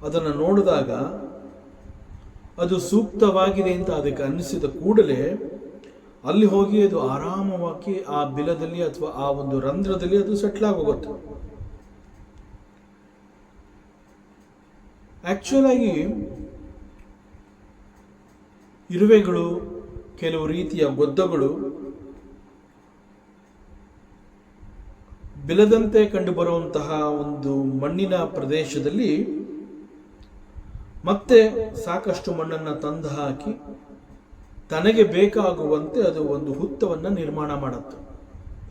ಅದನ್ನು ನೋಡಿದಾಗ ಅದು ಸೂಕ್ತವಾಗಿದೆ ಅಂತ ಅದಕ್ಕೆ ಅನಿಸಿದ ಕೂಡಲೇ ಅಲ್ಲಿ ಹೋಗಿ ಅದು ಆರಾಮವಾಗಿ ಆ ಬಿಲದಲ್ಲಿ ಅಥವಾ ಆ ಒಂದು ರಂಧ್ರದಲ್ಲಿ ಅದು ಸೆಟ್ಲ್ ಆಗೋಗುತ್ತೆ. ಆಕ್ಚುಲ್ ಆಗಿ ಇರುವೆಗಳು, ಕೆಲವು ರೀತಿಯ ಗೊದ್ದಗಳು ಬಿಲದಂತೆ ಕಂಡುಬರುವಂತಹ ಒಂದು ಮಣ್ಣಿನ ಪ್ರದೇಶದಲ್ಲಿ ಮತ್ತೆ ಸಾಕಷ್ಟು ಮಣ್ಣನ್ನು ತಂದು ಹಾಕಿ ತನಗೆ ಬೇಕಾಗುವಂತೆ ಅದು ಒಂದು ಹುತ್ತವನ್ನು ನಿರ್ಮಾಣ ಮಾಡುತ್ತೆ.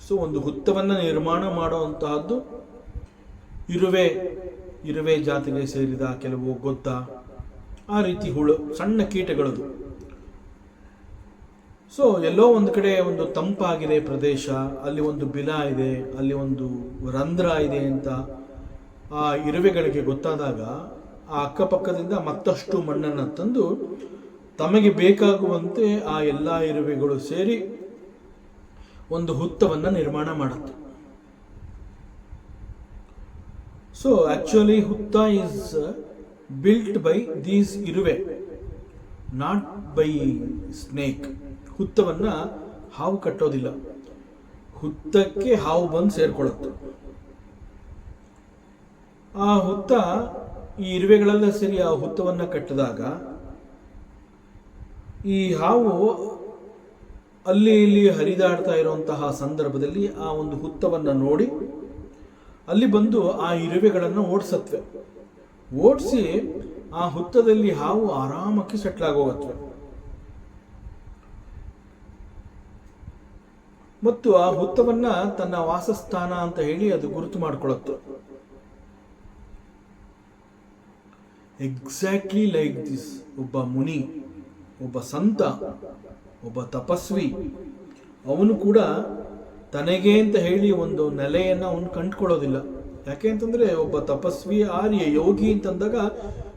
ಸೊ ಒಂದು ಹುತ್ತವನ್ನು ನಿರ್ಮಾಣ ಮಾಡುವಂತಹದ್ದು ಇರುವೆ ಜಾತಿಗೆ ಸೇರಿದ ಕೆಲವು ಗೊದ್ದ, ಆ ರೀತಿ ಹುಳು, ಸಣ್ಣ ಕೀಟಗಳದು. ಸೊ ಎಲ್ಲೋ ಒಂದು ಕಡೆ ಒಂದು ತಂಪಾಗಿದೆ ಪ್ರದೇಶ, ಅಲ್ಲಿ ಒಂದು ಬಿಲ ಇದೆ, ಅಲ್ಲಿ ಒಂದು ರಂಧ್ರ ಇದೆ ಅಂತ ಆ ಇರುವೆಗಳಿಗೆ ಗೊತ್ತಾದಾಗ ಆ ಅಕ್ಕಪಕ್ಕದಿಂದ ಮತ್ತಷ್ಟು ಮಣ್ಣನ್ನು ತಂದು ತಮಗೆ ಬೇಕಾಗುವಂತೆ ಆ ಎಲ್ಲ ಇರುವೆಗಳು ಸೇರಿ ಒಂದು ಹುತ್ತವನ್ನು ನಿರ್ಮಾಣ ಮಾಡುತ್ತೆ. ಸೊ ಆಕ್ಚುಲಿ ಹುತ್ತ ಈಸ್ ಬಿಲ್ಟ್ ಬೈ ದೀಸ್ ಇರುವೆ, ನಾಟ್ ಬೈ ಸ್ನೇಕ್. ಹುತ್ತವನ್ನು ಹಾವು ಕಟ್ಟೋದಿಲ್ಲ, ಹುತ್ತಕ್ಕೆ ಹಾವು ಬಂದು ಸೇರ್ಕೊಳ್ಳುತ್ತೆ. ಆ ಹುತ್ತ ಈ ಇರುವೆಗಳೆಲ್ಲ ಸೇರಿ ಆ ಹುತ್ತವನ್ನು ಕಟ್ಟಿದಾಗ ಈ ಹಾವು ಅಲ್ಲಿ ಇಲ್ಲಿ ಹರಿದಾಡ್ತಾ ಇರುವಂತಹ ಸಂದರ್ಭದಲ್ಲಿ ಆ ಒಂದು ಹುತ್ತವನ್ನು ನೋಡಿ ಅಲ್ಲಿ ಬಂದು ಆ ಇರುವೆಗಳನ್ನು ಓಡಿಸತ್ವೆ. ಓಡಿಸಿ ಆ ಹುತ್ತದಲ್ಲಿ ಹಾವು ಆರಾಮಕ್ಕೆ ಸೆಟ್ಲ್ ಆಗೋಗತ್ವೆ. ಮತ್ತು ಆ ಹುತ್ತವನ್ನ ತನ್ನ ವಾಸಸ್ಥಾನ ಅಂತ ಹೇಳಿ ಅದು ಗುರುತು ಮಾಡಿಕೊಳ್ಳುತ್ತೆ. Exactly like this. ಒಬ್ಬ ಮುನಿ, ಒಬ್ಬ ಸಂತ, ಒಬ್ಬ ತಪಸ್ವಿ, ಅವನು ಕೂಡ ತನಗೆ ಅಂತ ಹೇಳಿ ಒಂದು ನೆಲೆಯನ್ನು ಅವನು ಕಂಡುಕೊಳ್ಳೋದಿಲ್ಲ. ಯಾಕೆ ಅಂತಂದರೆ ಒಬ್ಬ ತಪಸ್ವಿ, ಆರ್ಯ, ಯೋಗಿ ಅಂತಂದಾಗ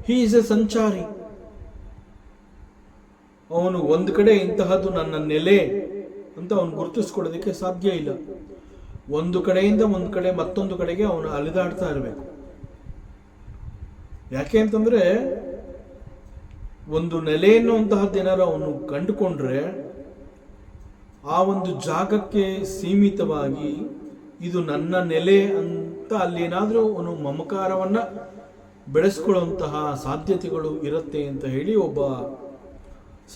ಹಿ ಈಸ್ ಎ ಸಂಚಾರಿ. ಅವನು ಒಂದು ಕಡೆ ಇಂತಹದ್ದು ನನ್ನ ನೆಲೆ ಅಂತ ಅವನು ಗುರುತಿಸ್ಕೊಳ್ಳೋದಕ್ಕೆ ಸಾಧ್ಯ ಇಲ್ಲ. ಒಂದು ಕಡೆಯಿಂದ ಒಂದು ಕಡೆ ಮತ್ತೊಂದು ಕಡೆಗೆ ಅವನು ಅಲಿದಾಡ್ತಾ ಇರಬೇಕು. ಯಾಕೆ ಅಂತಂದ್ರೆ ಒಂದು ನೆಲೆ ಎನ್ನುವಂತಹದ್ದು ಏನಾರು ಅವನು ಕಂಡುಕೊಂಡ್ರೆ ಆ ಒಂದು ಜಾಗಕ್ಕೆ ಸೀಮಿತವಾಗಿ ಇದು ನನ್ನ ನೆಲೆ ಅಂತ ಅಲ್ಲಿ ಏನಾದರೂ ಅವನು ಮಮಕಾರವನ್ನ ಬೆಳೆಸ್ಕೊಳ್ಳುವಂತಹ ಸಾಧ್ಯತೆಗಳು ಇರುತ್ತೆ ಅಂತ ಹೇಳಿ ಒಬ್ಬ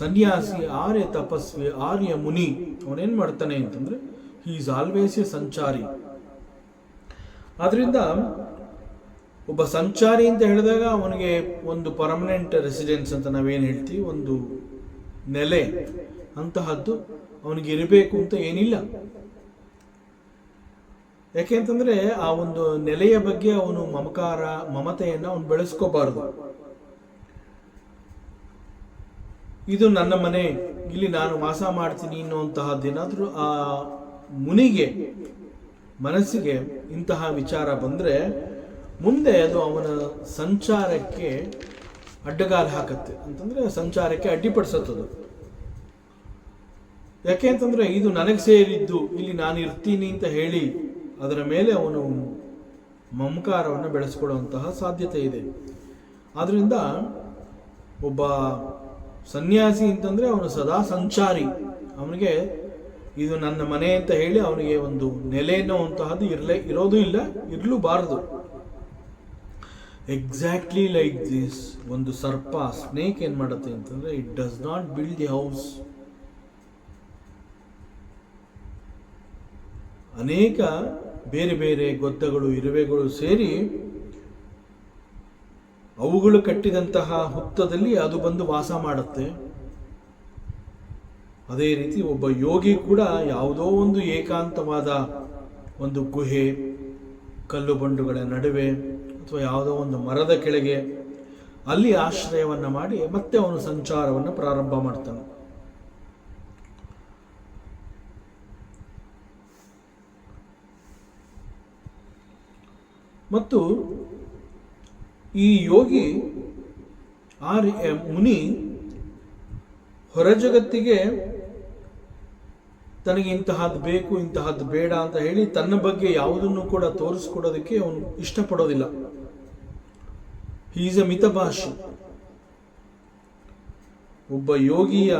ಸನ್ಯಾಸಿ, ಆರ್ಯ ತಪಸ್ವಿ, ಆರ್ಯ ಮುನಿ ಅವನೇನ್ ಮಾಡ್ತಾನೆ ಅಂತಂದ್ರೆ ಹಿ ಈಸ್ ಆಲ್ವೇಸ್ ಎ ಸಂಚಾರಿ. ಆದ್ರಿಂದ ಒಬ್ಬ ಸಂಚಾರಿ ಅಂತ ಹೇಳಿದಾಗ ಅವನಿಗೆ ಒಂದು ಪರ್ಮನೆಂಟ್ ರೆಸಿಡೆನ್ಸ್ ಅಂತ ನಾವೇನು ಹೇಳ್ತೀವಿ, ಒಂದು ನೆಲೆ ಅಂತಹದ್ದು ಅವನಿಗೆ ಇರಬೇಕು ಅಂತ ಏನಿಲ್ಲ. ಯಾಕೆಂತಂದ್ರೆ ಆ ಒಂದು ನೆಲೆಯ ಬಗ್ಗೆ ಅವನು ಮಮತೆಯನ್ನು ಅವನು ಬೆಳೆಸ್ಕೋಬಾರದು. ಇದು ನನ್ನ ಮನೆ, ಇಲ್ಲಿ ನಾನು ವಾಸ ಮಾಡ್ತೀನಿ ಅನ್ನುವಂತಹದ್ದೇನಾದ್ರೂ ಆ ಮುನಿಗೆ ಮನಸ್ಸಿಗೆ ಇಂತಹ ವಿಚಾರ ಬಂದ್ರೆ ಮುಂದೆ ಅದು ಅವನ ಸಂಚಾರಕ್ಕೆ ಅಡ್ಡಗಾಲು ಹಾಕತ್ತೆ, ಅಂತಂದ್ರೆ ಸಂಚಾರಕ್ಕೆ ಅಡ್ಡಿಪಡಿಸತ್ತದು. ಯಾಕೆ ಅಂತಂದ್ರೆ ಇದು ನನಗೆ ಸೇರಿದ್ದು, ಇಲ್ಲಿ ನಾನು ಇರ್ತೀನಿ ಅಂತ ಹೇಳಿ ಅದರ ಮೇಲೆ ಅವನು ಮಮಕಾರವನ್ನು ಬೆಳೆಸ್ಕೊಳ್ಳುವಂತಹ ಸಾಧ್ಯತೆ ಇದೆ. ಆದ್ರಿಂದ ಒಬ್ಬ ಸನ್ಯಾಸಿ ಅಂತಂದ್ರೆ ಅವನು ಸದಾ ಸಂಚಾರಿ. ಅವನಿಗೆ ಇದು ನನ್ನ ಮನೆ ಅಂತ ಹೇಳಿ ಅವನಿಗೆ ಒಂದು ನೆಲೆ ಅನ್ನುವಂತಹದ್ದು ಇರೋದು ಇಲ್ಲ, ಇರಲೂಬಾರದು. ಎಕ್ಸಾಕ್ಟ್ಲಿ ಲೈಕ್ ದಿಸ್, ಒಂದು ಸರ್ಪ, ಸ್ನೇಕ್ ಏನ್ ಮಾಡುತ್ತೆ ಅಂತಂದ್ರೆ it does not build the house. ಅನೇಕ ಬೇರೆ ಬೇರೆ ಗೊದ್ದಗಳು, ಇರುವೆಗಳು ಸೇರಿ ಅವುಗಳು ಕಟ್ಟಿದಂತಹ ಹುತ್ತದಲ್ಲಿ ಅದು ಬಂದು ವಾಸ ಮಾಡುತ್ತೆ. ಅದೇ ರೀತಿ ಒಬ್ಬ ಯೋಗಿ ಕೂಡ ಯಾವುದೋ ಒಂದು ಏಕಾಂತವಾದ ಒಂದು ಗುಹೆ, ಕಲ್ಲು ಬಂಡುಗಳ ನಡುವೆ ಅಥವಾ ಯಾವುದೋ ಒಂದು ಮರದ ಕೆಳಗೆ ಅಲ್ಲಿ ಆಶ್ರಯವನ್ನ ಮಾಡಿ ಮತ್ತೆ ಅವನು ಸಂಚಾರವನ್ನು ಪ್ರಾರಂಭ ಮಾಡ್ತಾನೆ. ಮತ್ತು ಈ ಯೋಗಿ ಮುನಿ ಹೊರ ಜಗತ್ತಿಗೆ ತನಗೆ ಇಂತಹದ್ದು ಬೇಕು, ಇಂತಹದ್ದು ಬೇಡ ಅಂತ ಹೇಳಿ ತನ್ನ ಬಗ್ಗೆ ಯಾವುದನ್ನು ಕೂಡ ತೋರಿಸ್ಕೊಡೋದಕ್ಕೆ ಅವನು ಇಷ್ಟಪಡೋದಿಲ್ಲ. ಹಿ ಈಸ್ ಎ ಮಿತಭಾಷಿ. ಒಬ್ಬ ಯೋಗಿಯ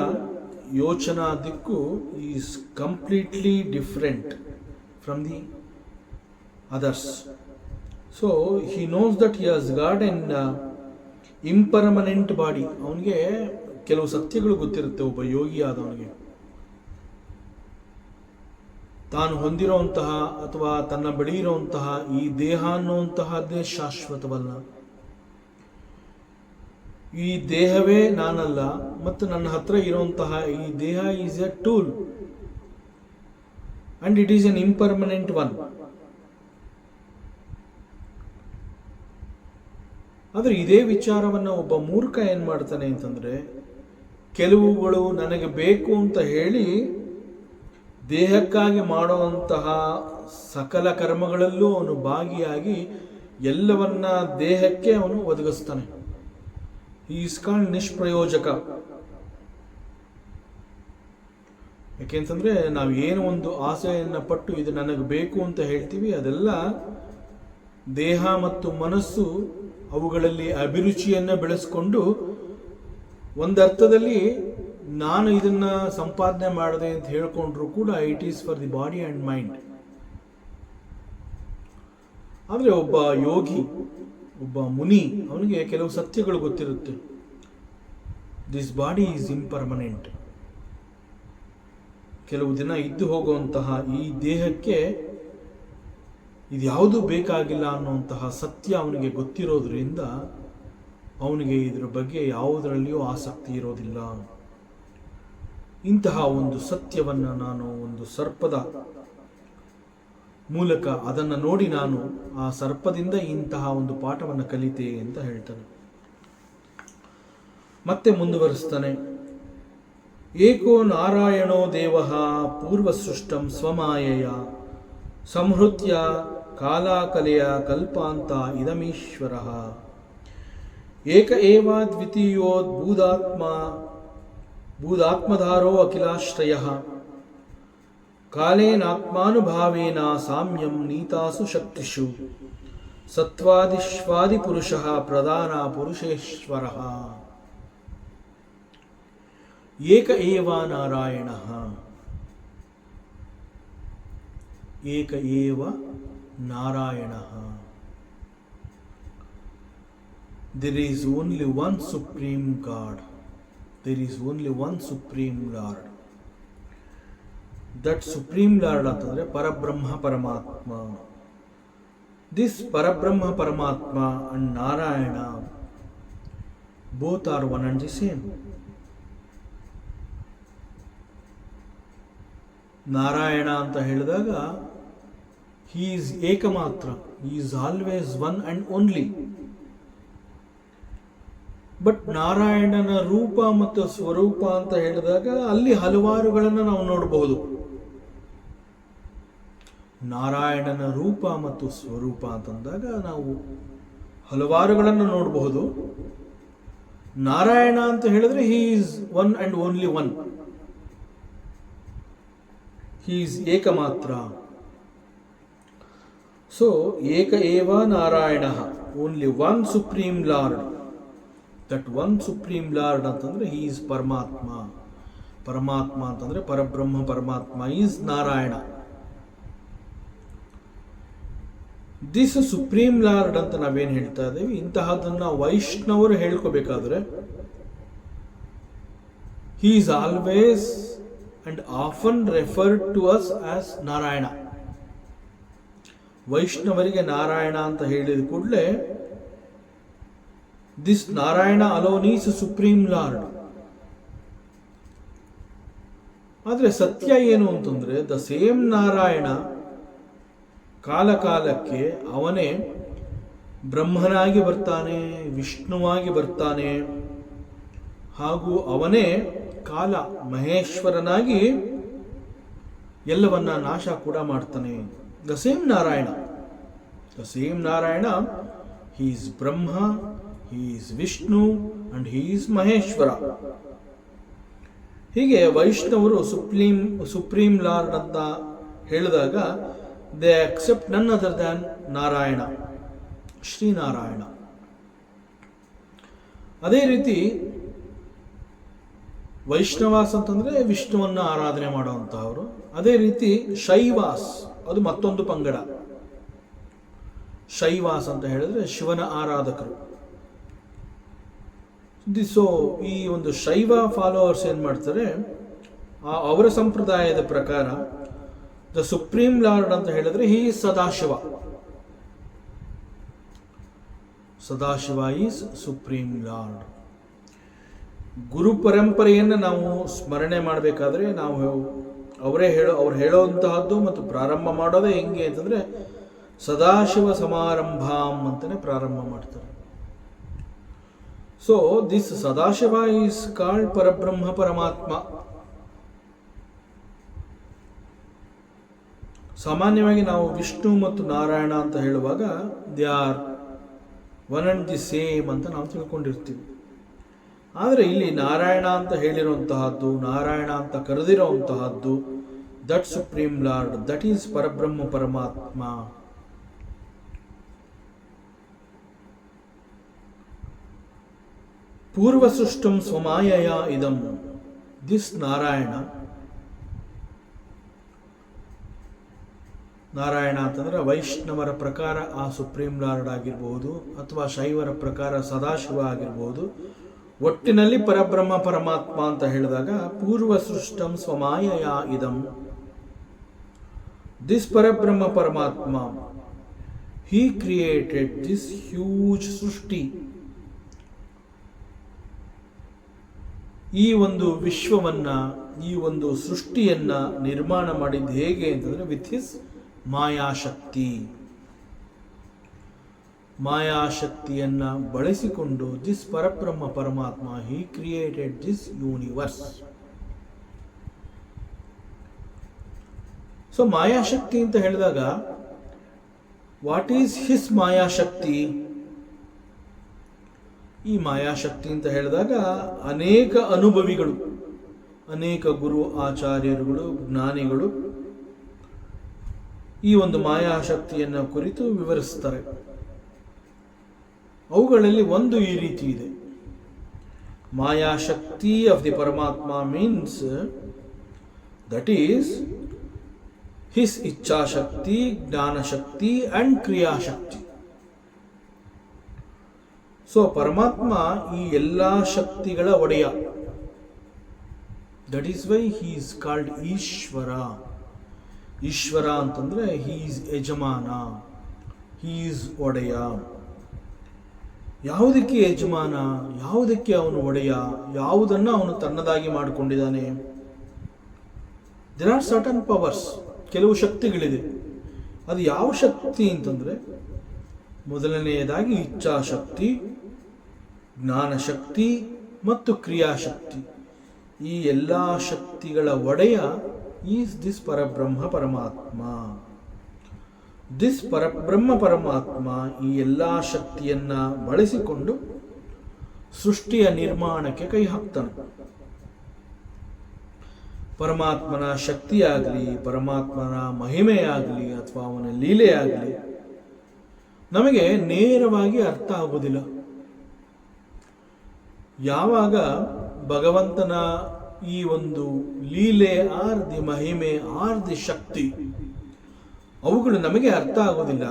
ಯೋಚನಾ ದಿಕ್ಕು is completely different from the others. So he knows that he has got N impermanent body. ಅವನಿಗೆ ಕೆಲವು ಸತ್ಯಗಳು ಗೊತ್ತಿರುತ್ತೆ. ಒಬ್ಬ ಯೋಗಿ ಆದವನಿಗೆ ತಾನು ಹೊಂದಿರುವಂತಹ ಅಥವಾ ತನ್ನ ಬಳಿ ಇರುವಂತಹ ಈ ದೇಹ ಅನ್ನುವಂತಹದ್ದೇ ಶಾಶ್ವತವಲ್ಲ. ಈ ದೇಹವೇ ನಾನಲ್ಲ, ಮತ್ತು ನನ್ನ ಹತ್ರ ಇರುವಂತಹ ಈ ದೇಹ is A tool and it is N impermanent one. ಆದ್ರೆ ಇದೇ ವಿಚಾರವನ್ನು ಒಬ್ಬ ಮೂರ್ಖ ಏನ್ ಮಾಡ್ತಾನೆ ಅಂತಂದ್ರೆ ಕೆಲವುಗಳು ನನಗೆ ಬೇಕು ಅಂತ ಹೇಳಿ ದೇಹಕ್ಕಾಗಿ ಮಾಡುವಂತಹ ಸಕಲ ಕರ್ಮಗಳಲ್ಲೂ ಅವನು ಭಾಗಿಯಾಗಿ ಎಲ್ಲವನ್ನ ದೇಹಕ್ಕೆ ಅವನು ಒದಗಿಸ್ತಾನೆ. Is called ನಿಷ್ಪ್ರಯೋಜಕ. ಯಾಕೆಂತಂದ್ರೆ ನಾವು ಏನು ಒಂದು ಆಸೆಯನ್ನ ಪಟ್ಟು ಇದು ನನಗೆ ಬೇಕು ಅಂತ ಹೇಳ್ತೀವಿ, ಅದೆಲ್ಲ ದೇಹ ಮತ್ತು ಮನಸ್ಸು ಅವುಗಳಲ್ಲಿ ಅಭಿರುಚಿಯನ್ನ ಬೆಳೆಸ್ಕೊಂಡು ಒಂದರ್ಥದಲ್ಲಿ ನಾನು ಇದನ್ನ ಸಂಪಾದನೆ ಮಾಡಿದೆ ಅಂತ ಹೇಳ್ಕೊಂಡ್ರು ಕೂಡ it is for the body and mind. ಆದ್ರೆ ಒಬ್ಬ ಯೋಗಿ, ಒಬ್ಬ ಮುನಿ, ಅವನಿಗೆ ಕೆಲವು ಸತ್ಯಗಳು ಗೊತ್ತಿರುತ್ತೆ. This body is impermanent. ಕೆಲವು ದಿನ ಇದ್ದು ಹೋಗುವಂತಹ ಈ ದೇಹಕ್ಕೆ ಇದ್ಯಾವುದೂ ಬೇಕಾಗಿಲ್ಲ ಅನ್ನುವಂತಹ ಸತ್ಯ ಅವನಿಗೆ ಗೊತ್ತಿರೋದ್ರಿಂದ ಅವನಿಗೆ ಇದರ ಬಗ್ಗೆ ಯಾವುದರಲ್ಲಿಯೂ ಆಸಕ್ತಿ ಇರೋದಿಲ್ಲ. ಇಂತಹ ಒಂದು ಸತ್ಯವನ್ನು ನಾನು ಒಂದು ಸರ್ಪದ ಮೂಲಕ ಅದನ್ನು ನೋಡಿ ನಾನು ಆ ಸರ್ಪದಿಂದ ಇಂತಹ ಒಂದು ಪಾಠವನ್ನು ಕಲಿತೆ ಅಂತ ಹೇಳ್ತಾನೆ. ಮತ್ತೆ ಮುಂದುವರಿಸ್ತಾನೆ. ಏಕೋ ನಾರಾಯಣೋ ದೇವಃ ಪೂರ್ವಸೃಷ್ಟಂ ಸ್ವಮಾಯೆಯ ಸಂಹೃತ್ಯ ಕಾಲಾಕಲೆಯ ಕಲ್ಪಾಂತ ಇದಮೀಶ್ವರಃ. ಏಕ ಏವ ದ್ವಿತೀಯೋದ್ಭೂತಾತ್ಮಧಾರೋ ಅಖಿಲಾಶ್ರಯಃ. ಕಾಲೇನಾತ್ಮಾನುಭಾವೇನ ಸಾಮ್ಯಂ ನೀತಾಸು ಶಕ್ತಿಷು. ಸತ್ವಾದಿಶ್ವಾದಿಪುರುಷಃ ಪ್ರಧಾನ ಪುರುಷೇಶ್ವರಃ. ಏಕ ಏವ ನಾರಾಯಣಃ. ಏಕ ಏವ ನಾರಾಯಣಃ. There is only one Supreme God. There is only one Supreme Lord. That Supreme Lord ಅಂತಂದ್ರೆ ಪರಬ್ರಹ್ಮ ಪರಮಾತ್ಮ. This Parabrahma Paramatma and Narayana both are one and the same. Narayana ಅಂತ ಹೇಳಿದಾಗ he is ಏಕಮಾತ್ರ, he is always one and only. But ನಾರಾಯಣನ ರೂಪ ಮತ್ತು ಸ್ವರೂಪ ಅಂತ ಹೇಳಿದಾಗ ಅಲ್ಲಿ ಹಲವಾರುಗಳನ್ನು ನಾವು ನೋಡಬಹುದು. ನಾರಾಯಣನ ರೂಪ ಮತ್ತು ಸ್ವರೂಪ ಅಂತಂದಾಗ ನಾವು ಹಲವಾರುಗಳನ್ನು ನೋಡಬಹುದು. ನಾರಾಯಣ ಅಂತ ಹೇಳಿದ್ರೆ he is one and only one, he is ಏಕಮಾತ್ರ. ಸೊ ಏಕ ಏವ Narayana, only one supreme lord. That one supreme lord ಅಂತಂದ್ರೆ ಹಿ ಈಸ್ ಪರಮಾತ್ಮ. ಪರಮಾತ್ಮ ಅಂತಂದ್ರೆ Parabrahma Paramatma is Narayana. This supreme lord ಅಂತ ನಾವೇನು ಹೇಳ್ತಾ ಇದ್ದೀವಿ, ಇಂತಹದನ್ನ ವೈಷ್ಣವರು ಹೇಳ್ಕೋಬೇಕಾದ್ರೆ he is always and often referred to us as Narayana. ವೈಷ್ಣವರಿಗೆ ನಾರಾಯಣ ಅಂತ ಹೇಳಿದ ಕೂಡಲೇ this Narayana alone is supreme lord. ಆದರೆ ಸತ್ಯ ಏನು ಅಂತಂದ್ರೆ ದ ಸೇಮ್ ನಾರಾಯಣ ಕಾಲಕಾಲಕ್ಕೆ ಅವನೇ ಬ್ರಹ್ಮನಾಗಿ ಬರ್ತಾನೆ, ವಿಷ್ಣುವಾಗಿ ಬರ್ತಾನೆ, ಹಾಗೂ ಅವನೇ ಕಾಲ ಮಹೇಶ್ವರನಾಗಿ ಎಲ್ಲವನ್ನ ನಾಶ ಕೂಡ ಮಾಡ್ತಾನೆ. The same Narayana, the same Narayana, he is Brahma, he is Vishnu and he is Maheshwara. ಹೀಗೆ ವೈಷ್ಣವರು ಸುಪ್ರೀಂ ಲಾರ್ಡ್ ಅಂತ ಹೇಳಿದಾಗ they accept none other than Narayana, Shrinarayana. ಅದೇ ರೀತಿ ವೈಷ್ಣವಾಸ್ ಅಂತಂದ್ರೆ ವಿಷ್ಣುವನ್ನ ಆರಾಧನೆ ಮಾಡುವಂತಹವರು. ಅದೇ ರೀತಿ ಶೈವಾಸ್ ಅದು ಮತ್ತೊಂದು ಪಂಗಡ. ಶೈವಾಸ್ ಅಂತ ಹೇಳಿದ್ರೆ ಶಿವನ ಆರಾಧಕರು. ಸೊ ಈ ಒಂದು ಶೈವ ಫಾಲೋವರ್ಸ್ ಏನ್ ಮಾಡ್ತಾರೆ, ಅವರ ಸಂಪ್ರದಾಯದ ಪ್ರಕಾರ ದ ಸುಪ್ರೀಂ ಲಾರ್ಡ್ ಅಂತ ಹೇಳಿದ್ರೆ he is Sadashiva. Sadashiva is supreme lord. ಗುರು ಪರಂಪರೆಯನ್ನು ನಾವು ಸ್ಮರಣೆ ಮಾಡಬೇಕಾದ್ರೆ ನಾವು ಅವ್ರು ಹೇಳುವಂತಹದ್ದು ಮತ್ತು ಪ್ರಾರಂಭ ಮಾಡೋದೇ ಹೆಂಗೆ ಅಂತಂದ್ರೆ ಸದಾಶಿವ ಸಮಾರಂಭಾಂ ಅಂತಾನೆ ಪ್ರಾರಂಭ ಮಾಡ್ತಾರೆ. So this Sadashiva is called ಪರಬ್ರಹ್ಮ ಪರಮಾತ್ಮ. ಸಾಮಾನ್ಯವಾಗಿ ನಾವು ವಿಷ್ಣು ಮತ್ತು ನಾರಾಯಣ ಅಂತ ಹೇಳುವಾಗ they are one and the same ಅಂತ ನಾವು ತಿಳ್ಕೊಂಡಿರ್ತೀವಿ. ಆದರೆ ಇಲ್ಲಿ ನಾರಾಯಣ ಅಂತ ಹೇಳಿರುವಂತಹದ್ದು, ನಾರಾಯಣ ಅಂತ ಕರೆದಿರುವಂತಹದ್ದು, that supreme lord, that is Parabrahma Paramatma. ಪೂರ್ವಸೃಷ್ಟಂ ಸ್ವಮಾಯಯ ಇದಂ. ದಿಸ್ ನಾರಾಯಣ ಅಂತಂದ್ರೆ ವೈಷ್ಣವರ ಪ್ರಕಾರ ಆ ಸುಪ್ರೀಂ ಲಾರ್ಡ್ ಆಗಿರಬಹುದು, ಅಥವಾ ಶೈವರ ಪ್ರಕಾರ ಸದಾಶಿವ ಆಗಿರಬಹುದು. ಒಟ್ಟಿನಲ್ಲಿ ಪರಬ್ರಹ್ಮ ಪರಮಾತ್ಮ ಅಂತ ಹೇಳಿದಾಗ ಪೂರ್ವ ಸೃಷ್ಟಂ ಸ್ವಮಾಯಯ ಇದಂ. This Parabrahma Paramatma, he created this huge ಸೃಷ್ಟಿ. ಈ ಒಂದು ವಿಶ್ವವನ್ನ, ಈ ಒಂದು ಸೃಷ್ಟಿಯನ್ನ ನಿರ್ಮಾಣ ಮಾಡಿದ್ದು ಹೇಗೆ ಅಂತಂದ್ರೆ ವಿತ್ ಹಿಸ್ ಮಾಯಾಶಕ್ತಿ. ಮಾಯಾಶಕ್ತಿಯನ್ನ ಬಳಸಿಕೊಂಡು this Parabrahma Paramatma he created this universe. So ಮಾಯಾಶಕ್ತಿ ಅಂತ ಹೇಳಿದಾಗ ವಾಟ್ ಈಸ್ ಹಿಸ್ ಮಾಯಾಶಕ್ತಿ? ಈ ಮಾಯಾಶಕ್ತಿ ಅಂತ ಹೇಳಿದಾಗ ಅನೇಕ ಅನುಭವಿಗಳು, ಅನೇಕ ಗುರು ಆಚಾರ್ಯರುಗಳು, ಜ್ಞಾನಿಗಳು ಈ ಒಂದು ಮಾಯಾಶಕ್ತಿಯನ್ನು ಕುರಿತು ವಿವರಿಸ್ತಾರೆ. ಅವುಗಳಲ್ಲಿ ಒಂದು ಈ ರೀತಿ ಇದೆ. ಮಾಯಾಶಕ್ತಿ ಆಫ್ ದಿ ಪರಮಾತ್ಮ ಮೀನ್ಸ್ ದಟ್ ಈಸ್ ಹಿಸ್ ಇಚ್ಛಾಶಕ್ತಿ, ಜ್ಞಾನಶಕ್ತಿ ಅಂಡ್ ಕ್ರಿಯಾಶಕ್ತಿ. ಸೊ ಪರಮಾತ್ಮ ಈ ಎಲ್ಲ ಶಕ್ತಿಗಳ ಒಡೆಯ. That is why he is called Ishwara. Ishwara ಅಂತಂದ್ರೆ ಹಿ ಈಸ್ ಯಜಮಾನ, ಹಿ ಈಸ್ ಒಡೆಯ. ಯಾವುದಕ್ಕೆ ಯಜಮಾನ, ಯಾವುದಕ್ಕೆ ಅವನು ಒಡೆಯ, ಯಾವುದನ್ನು ಅವನು ತನ್ನದಾಗಿ ಮಾಡಿಕೊಂಡಿದ್ದಾನೆ? ದೇರ್ ಆರ್ ಸರ್ಟನ್ ಪವರ್ಸ್, ಕೆಲವು ಶಕ್ತಿಗಳಿದೆ. ಅದು ಯಾವ ಶಕ್ತಿ ಅಂತಂದ್ರೆ ಮೊದಲನೆಯದಾಗಿ ಇಚ್ಛಾಶಕ್ತಿ, ಜ್ಞಾನಶಕ್ತಿ ಮತ್ತು ಕ್ರಿಯಾಶಕ್ತಿ. ಈ ಎಲ್ಲ ಶಕ್ತಿಗಳ ಒಡೆಯ ಈಸ್ ದಿಸ್ ಪರಬ್ರಹ್ಮ ಪರಮಾತ್ಮ. ದಿಸ್ ಪರಬ್ರಹ್ಮ ಪರಮಾತ್ಮ ಈ ಎಲ್ಲ ಶಕ್ತಿಯನ್ನ ಬಳಸಿಕೊಂಡು ಸೃಷ್ಟಿಯ ನಿರ್ಮಾಣಕ್ಕೆ ಕೈ ಹಾಕ್ತಾನೆ. ಪರಮಾತ್ಮನ ಶಕ್ತಿಯಾಗಲಿ, ಪರಮಾತ್ಮನ ಮಹಿಮೆಯಾಗಲಿ ಅಥವಾ ಅವನ ಲೀಲೆಯಾಗಲಿ ನಮಗೆ ನೇರವಾಗಿ ಅರ್ಥ ಆಗುವುದಿಲ್ಲ. ಯಾವಾಗ ಭಗವಂತನ ಈ ಒಂದು ಲೀಲೆ ಆರ್ ದಿ ಮಹಿಮೆ ಆರ್ ದಿ ಶಕ್ತಿ ಅವುಗಳು ನಮಗೆ ಅರ್ಥ ಆಗೋದಿಲ್ಲ,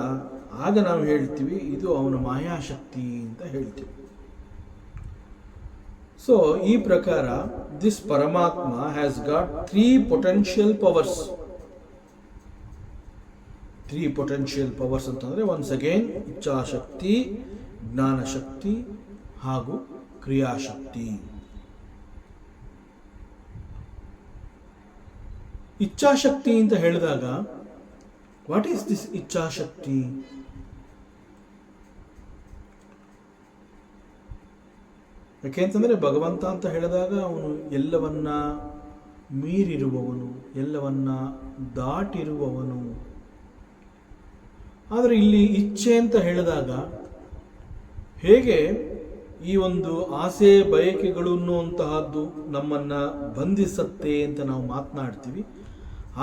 ಆಗ ನಾವು ಹೇಳ್ತೀವಿ ಇದು ಅವನ ಮಾಯಾಶಕ್ತಿ ಅಂತ ಹೇಳ್ತೀವಿ. ಸೊ ಈ ಪ್ರಕಾರ ದಿಸ್ ಪರಮಾತ್ಮ has got 3 potential powers. 3 potential powers ಅಂತಂದ್ರೆ ಒನ್ಸ್ ಅಗೇನ್ ಇಚ್ಛಾಶಕ್ತಿ, ಜ್ಞಾನಶಕ್ತಿ ಹಾಗೂ ಕ್ರಿಯಾಶಕ್ತಿ. ಇಚ್ಛಾಶಕ್ತಿ ಅಂತ ಹೇಳಿದಾಗ ವಾಟ್ ಈಸ್ ದಿಸ್ ಇಚ್ಛಾಶಕ್ತಿ? ಯಾಕೆಂತಂದ್ರೆ ಭಗವಂತ ಅಂತ ಹೇಳಿದಾಗ ಅವನು ಎಲ್ಲವನ್ನ ಮೀರಿರುವವನು, ಎಲ್ಲವನ್ನ ದಾಟಿರುವವನು. ಆದರೆ ಇಲ್ಲಿ ಇಚ್ಛೆ ಅಂತ ಹೇಳಿದಾಗ ಹೇಗೆ ಈ ಒಂದು ಆಸೆ ಬಯಕೆಗಳು ಅನ್ನುವಂತಹದ್ದು ನಮ್ಮನ್ನ ಬಂಧಿಸತ್ತೆ ಅಂತ ನಾವು ಮಾತನಾಡ್ತೀವಿ,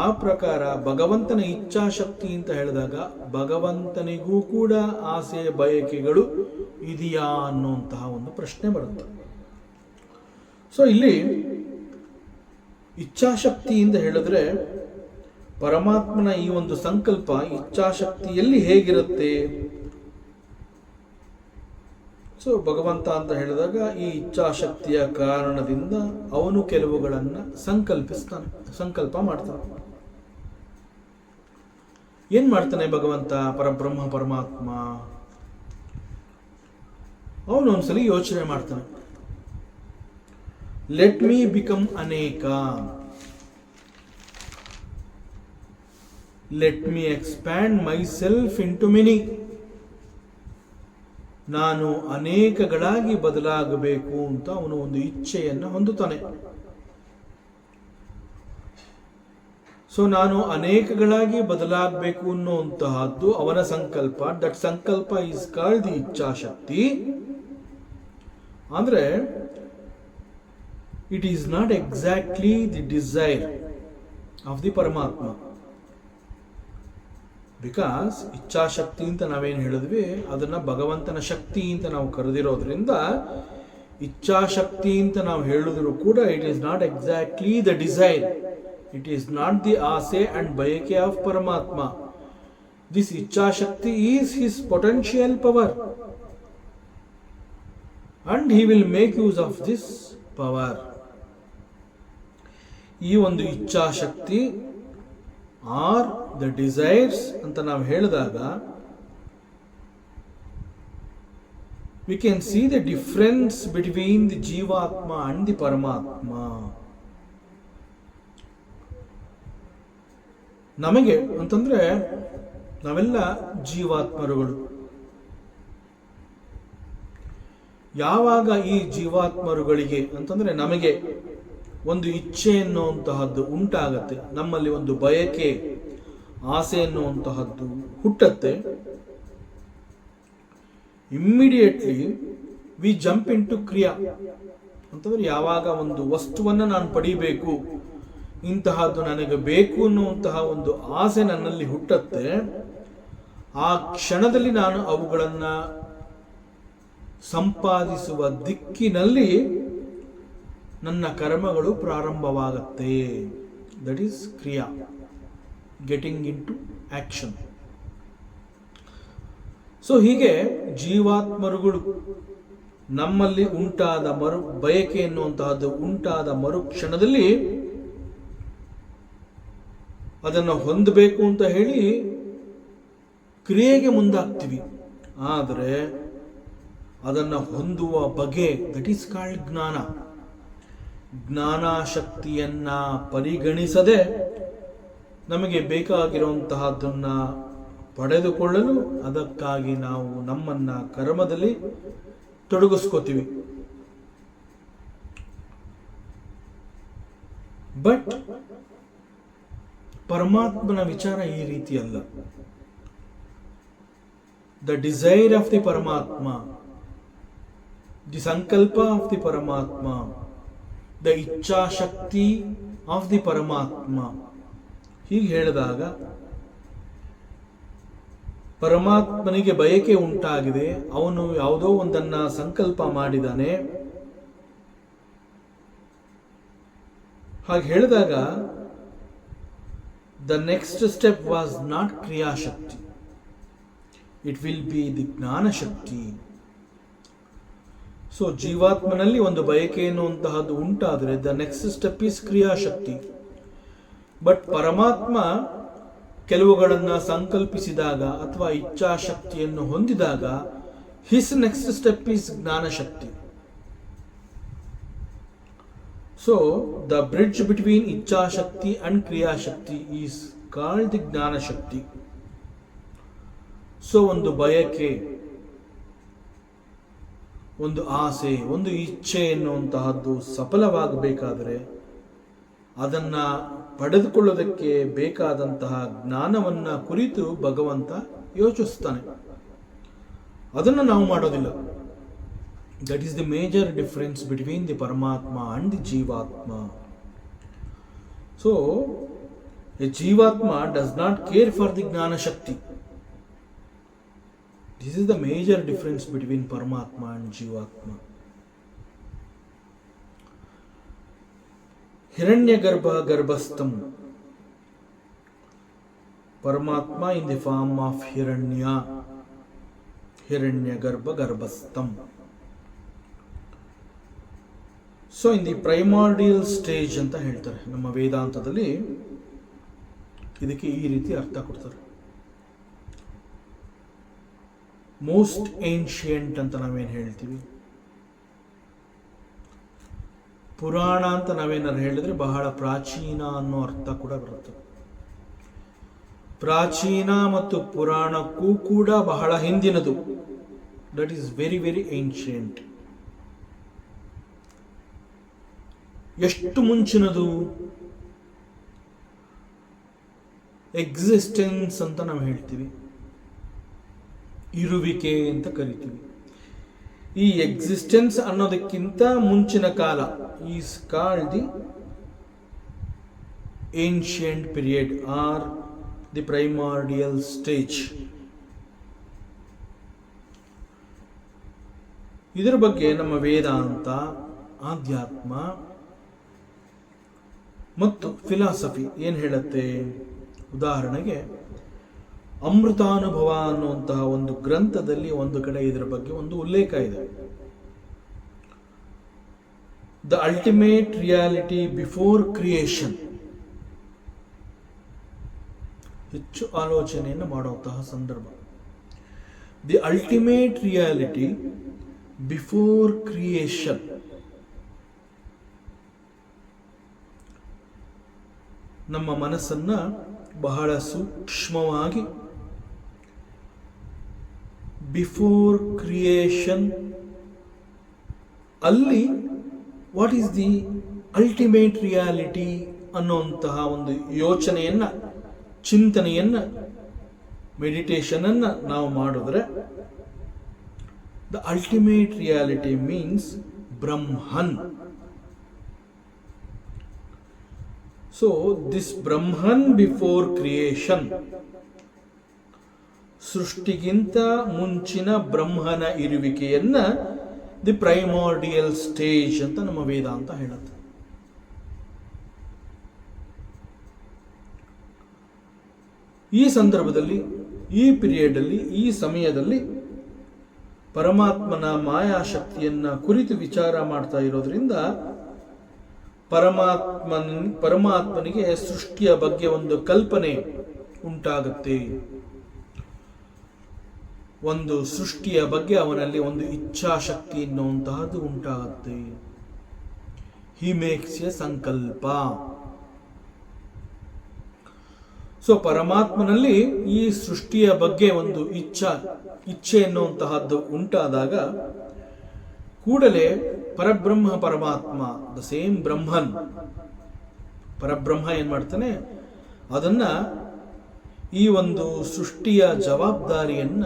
ಆ ಪ್ರಕಾರ ಭಗವಂತನ ಇಚ್ಛಾಶಕ್ತಿ ಅಂತ ಹೇಳಿದಾಗ ಭಗವಂತನಿಗೂ ಕೂಡ ಆಸೆ ಬಯಕೆಗಳು ಇದೆಯಾ ಅನ್ನುವಂತಹ ಒಂದು ಪ್ರಶ್ನೆ ಬರುತ್ತೆ. ಸೊ ಇಲ್ಲಿ ಇಚ್ಛಾಶಕ್ತಿ ಅಂತ ಹೇಳಿದ್ರೆ ಪರಮಾತ್ಮನ ಈ ಒಂದು ಸಂಕಲ್ಪ ಇಚ್ಛಾಶಕ್ತಿಯಲ್ಲಿ ಹೇಗಿರುತ್ತೆ? ಸೊ ಭಗವಂತ ಅಂತ ಹೇಳಿದಾಗ ಈ ಇಚ್ಛಾಶಕ್ತಿಯ ಕಾರಣದಿಂದ ಅವನು ಕೆಲವುಗಳನ್ನ ಸಂಕಲ್ಪ ಮಾಡ್ತಾನೆ. ಏನ್ ಮಾಡ್ತಾನೆ ಭಗವಂತ ಪರಬ್ರಹ್ಮ ಪರಮಾತ್ಮ? ಅವನು ಒಂದ್ಸಲಿ ಯೋಚನೆ ಮಾಡ್ತಾನೆ, ಲೆಟ್ ಮೀ ಬಿಕಮ್ ಅನೇಕ, let me expand my self into many. ನಾನು ಅನೇಕಗಳಾಗಿ ಬದಲಾಗಬೇಕು ಅಂತ ಅವನು ಒಂದು ಇಚ್ಛೆಯನ್ನು ಹೊಂದುತ್ತಾನೆ. ಸೊ ನಾನು ಅನೇಕಗಳಾಗಿ ಬದಲಾಗಬೇಕು ಅನ್ನುವಂತಹದ್ದು ಅವನ ಸಂಕಲ್ಪ. ದಟ್ ಸಂಕಲ್ಪ ಈಸ್ ಕಾಲ್ಡ್ ದಿ ಇಚ್ಛಾಶಕ್ತಿ. ಅಂದ್ರೆ it is not exactly the desire of the Paramatma. Because ಇಚ್ಛಾಶಕ್ತಿ ಅಂತ ನಾವೇನು ಹೇಳಿದ್ವಿ ಅದನ್ನ ಭಗವಂತನ ಶಕ್ತಿ ಅಂತ ನಾವು ಕರೆದಿರೋದ್ರಿಂದ ಇಚ್ಛಾಶಕ್ತಿ ಅಂತ ನಾವು ಹೇಳಿದ್ರು ಕೂಡ it is not exactly the desire, it is not the ಆಸೆ ಅಂಡ್ ಬಯಕೆ of Paramatma. This icchashakti is his potential power and he will make use of this power. ಈ ಒಂದು ಇಚ್ಛಾಶಕ್ತಿ ಆರ್ ದ ಡಿಸೈರ್ಸ್ ಅಂತ ನಾವು ಹೇಳಿದಾಗ we can see the difference between the Jivatma and the Paramatma. ನಮಗೆ ಅಂತಂದ್ರೆ ನಾವೆಲ್ಲ ಜೀವಾತ್ಮರುಗಳು. ಯಾವಾಗ ಈ ಜೀವಾತ್ಮರುಗಳಿಗೆ ಅಂತಂದರೆ ನಮಗೆ ಒಂದು ಇಚ್ಛೆ ಎನ್ನುವಂತಹದ್ದು ಉಂಟಾಗತ್ತೆ, ನಮ್ಮಲ್ಲಿ ಒಂದು ಬಯಕೆ ಆಸೆ ಎನ್ನುವಂತಹದ್ದು ಹುಟ್ಟತ್ತೆ, immediately we jump into kriya. ಅಂತಂದ್ರೆ ಯಾವಾಗ ಒಂದು ವಸ್ತುವನ್ನು ನಾನು ಪಡಿಬೇಕು, ಇಂತಹದ್ದು ನನಗೆ ಬೇಕು ಅನ್ನುವಂತಹ ಒಂದು ಆಸೆ ನನ್ನಲ್ಲಿ ಹುಟ್ಟತ್ತೆ, ಆ ಕ್ಷಣದಲ್ಲಿ ನಾನು ಅವುಗಳನ್ನು ಸಂಪಾದಿಸುವ ದಿಕ್ಕಿನಲ್ಲಿ ನನ್ನ ಕರ್ಮಗಳು ಪ್ರಾರಂಭವಾಗತ್ತೆ. That is kriya, getting into action. So ಹೀಗೆ ಜೀವಾತ್ಮರುಗಳು ನಮ್ಮಲ್ಲಿ ಉಂಟಾದ ಬಯಕೆ ಎನ್ನುವಂತಹದ್ದು ಉಂಟಾದ ಮರುಕ್ಷಣದಲ್ಲಿ ಅದನ್ನು ಹೊಂದಬೇಕು ಅಂತ ಹೇಳಿ ಕ್ರಿಯೆಗೆ ಮುಂದಾಗ್ತೀವಿ. ಆದರೆ ಅದನ್ನು ಹೊಂದುವ ಬಗೆ, ದಟ್ ಈಸ್ ಕಾಲ್ಡ್ ಜ್ಞಾನ. ಜ್ಞಾನಾಶಕ್ತಿಯನ್ನ ಪರಿಗಣಿಸದೆ ನಮಗೆ ಬೇಕಾಗಿರುವಂತಹದ್ದನ್ನ ಪಡೆದುಕೊಳ್ಳಲು ಅದಕ್ಕಾಗಿ ನಾವು ನಮ್ಮನ್ನ ಕರ್ಮದಲ್ಲಿ ತೊಡಗಿಸ್ಕೋತೀವಿ. ಬಟ್ ಪರಮಾತ್ಮನ ವಿಚಾರ ಈ ರೀತಿ ಅಲ್ಲ. ದ ಡಿಸೈರ್ ಆಫ್ ದಿ ಪರಮಾತ್ಮ, ದಿ ಸಂಕಲ್ಪ ಆಫ್ ದಿ ಪರಮಾತ್ಮ, ದ ಇಚ್ಛಾಶಕ್ತಿ ಆಫ್ ದಿ ಪರಮಾತ್ಮ. ಹೀಗೆ ಹೇಳಿದಾಗ ಪರಮಾತ್ಮನಿಗೆ ಬಯಕೆ ಉಂಟಾಗಿದೆ, ಅವನು ಯಾವುದೋ ಒಂದನ್ನ ಸಂಕಲ್ಪ ಮಾಡಿದಾನೆ. ಹಾಗೆ ಹೇಳಿದಾಗ the next step was not kriyashakti, it will be the jnanashakti. So ಜೀವಾತ್ಮನಲ್ಲಿ ಒಂದು ಬಯಕೆ ಎನ್ನುವಂತಹದ್ದು ಉಂಟಾದರೆ the next step is kriyashakti. But ಪರಮಾತ್ಮ ಕೆಲವುಗಳನ್ನು ಸಂಕಲ್ಪಿಸಿದಾಗ ಅಥವಾ ಇಚ್ಛಾಶಕ್ತಿಯನ್ನು ಹೊಂದಿದಾಗ his next step is jnanashakti. So the bridge between icchashakti and kriyashakti is called the jnanashakti. So ಒಂದು ಬಯಕೆ, ಒಂದು ಆಸೆ, ಒಂದು ಇಚ್ಛೆ ಎನ್ನುವಂತಹದ್ದು ಸಫಲವಾಗಬೇಕಾದರೆ ಅದನ್ನ ಪಡೆದುಕೊಳ್ಳೋದಕ್ಕೆ ಬೇಕಾದಂತಹ ಜ್ಞಾನವನ್ನ ಕುರಿತು ಭಗವಂತ ಯೋಚಿಸ್ತಾನೆ. ಅದನ್ನು ನಾವು ಮಾಡೋದಿಲ್ಲ. That is the major difference between the Paramatma and the jivatma. So a jivatma does not care for the jnana shakti. This is the major difference between Paramatma and jivatma. Hiranyagarbha ಗರ್ಭಸ್ಥಂ, Paramatma in the form of Hiranyagarbha ಗರ್ಭಸ್ಥಂ. So in the primordial stage ಅಂತ ಹೇಳ್ತಾರೆ ನಮ್ಮ ವೇದಾಂತದಲ್ಲಿ. ಇದಕ್ಕೆ ಈ ರೀತಿ ಅರ್ಥ ಕೊಡ್ತಾರೆ. ಮೋಸ್ಟ್ ಏನ್ಷಿಯಂಟ್ ಅಂತ ನಾವೇನು ಹೇಳ್ತೀವಿ, ಪುರಾಣ ಅಂತ ನಾವೇನಾರು ಹೇಳಿದ್ರೆ ಬಹಳ ಪ್ರಾಚೀನ ಅನ್ನೋ ಅರ್ಥ ಕೂಡ ಬರುತ್ತೆ. ಪ್ರಾಚೀನ ಮತ್ತು ಪುರಾಣಕ್ಕೂ ಕೂಡ ಬಹಳ ಹಿಂದಿನದು. That is very very ancient. ಎಷ್ಟು ಮುಂಚಿನದು? ಎಕ್ಸಿಸ್ಟೆನ್ಸ್ ಅಂತ ನಾವು ಹೇಳ್ತೀವಿ, ಇರುವಿಕೆ ಅಂತ ಕರಿತೀವಿ. ಈ ಎಕ್ಸಿಸ್ಟೆನ್ಸ್ ಅನ್ನೋದಕ್ಕಿಂತ ಮುಂಚಿನ ಕಾಲ is called the ancient period R the primordial stage. ಇದರ ಬಗ್ಗೆ ನಮ್ಮ ವೇದಾಂತ, ಆಧ್ಯಾತ್ಮ ಮತ್ತು ಫಿಲಾಸಫಿ ಏನು ಹೇಳುತ್ತೆ? ಉದಾಹರಣೆಗೆ ಅಮೃತಾನುಭವ ಅನ್ನುವಂತಹ ಒಂದು ಗ್ರಂಥದಲ್ಲಿ ಒಂದು ಕಡೆ ಇದರ ಬಗ್ಗೆ ಒಂದು ಉಲ್ಲೇಖ ಇದೆ. The ultimate reality before creation. ಹೆಚ್ಚು ಆಲೋಚನೆಯನ್ನು ಮಾಡುವಂತಹ ಸಂದರ್ಭ. The ultimate reality before creation. ನಮ್ಮ ಮನಸ್ಸನ್ನ ಬಹಳ ಸೂಕ್ಷ್ಮವಾಗಿ ಬಿಫೋರ್ ಕ್ರಿಯೇಷನ್ ಅಲ್ಲಿ what is the ultimate reality ಅನ್ನುವಂತಹ ಒಂದು ಯೋಚನೆಯನ್ನ, ಚಿಂತನೆಯನ್ನ, ಮೆಡಿಟೇಷನ್ ಅನ್ನ ನಾವು ಮಾಡಿದ್ರೆ, the ultimate reality means Brahman. So this Brahman before creation, ಸೃಷ್ಟಿಗಿಂತ ಮುಂಚಿನ ಬ್ರಹ್ಮನ ಇರುವಿಕೆಯನ್ನ ದಿ ಪ್ರೈಮಾರ್ಡಿಯಲ್ ಸ್ಟೇಜ್ ಅಂತ ನಮ್ಮ ವೇದಾಂತ ಹೇಳುತ್ತೆ. ಈ ಸಂದರ್ಭದಲ್ಲಿ, ಈ ಪೀರಿಯಡ್ ಅಲ್ಲಿ, ಈ ಸಮಯದಲ್ಲಿ ಪರಮಾತ್ಮನ ಮಾಯಾಶಕ್ತಿಯನ್ನ ಕುರಿತು ವಿಚಾರ ಮಾಡ್ತಾ ಇರೋದ್ರಿಂದ ಪರಮಾತ್ಮನಿಗೆ ಸೃಷ್ಟಿಯ ಬಗ್ಗೆ ಒಂದು ಕಲ್ಪನೆ ಉಂಟಾಗುತ್ತೆ. ಒಂದು ಸೃಷ್ಟಿಯ ಬಗ್ಗೆ ಅವನಲ್ಲಿ ಒಂದು ಇಚ್ಛಾಶಕ್ತಿ ಎನ್ನುವಂತಹದ್ದು ಉಂಟಾಗುತ್ತೆ. ಹಿ ಮೇಕ್ಸ್ ಎ ಸಂಕಲ್ಪ. ಸೊ ಪರಮಾತ್ಮನಲ್ಲಿ ಈ ಸೃಷ್ಟಿಯ ಬಗ್ಗೆ ಒಂದು ಇಚ್ಛೆ ಎನ್ನುವಂತಹದ್ದು ಉಂಟಾದಾಗ ಕೂಡಲೇ ಪರಮಾತ್ಮ, ದ ಸೇಮ್ ಬ್ರಹ್ಮನ್, ಪರಬ್ರಹ್ಮ ಏನ್ ಮಾಡ್ತಾನೆ, ಅದನ್ನ ಈ ಒಂದು ಸೃಷ್ಟಿಯ ಜವಾಬ್ದಾರಿಯನ್ನ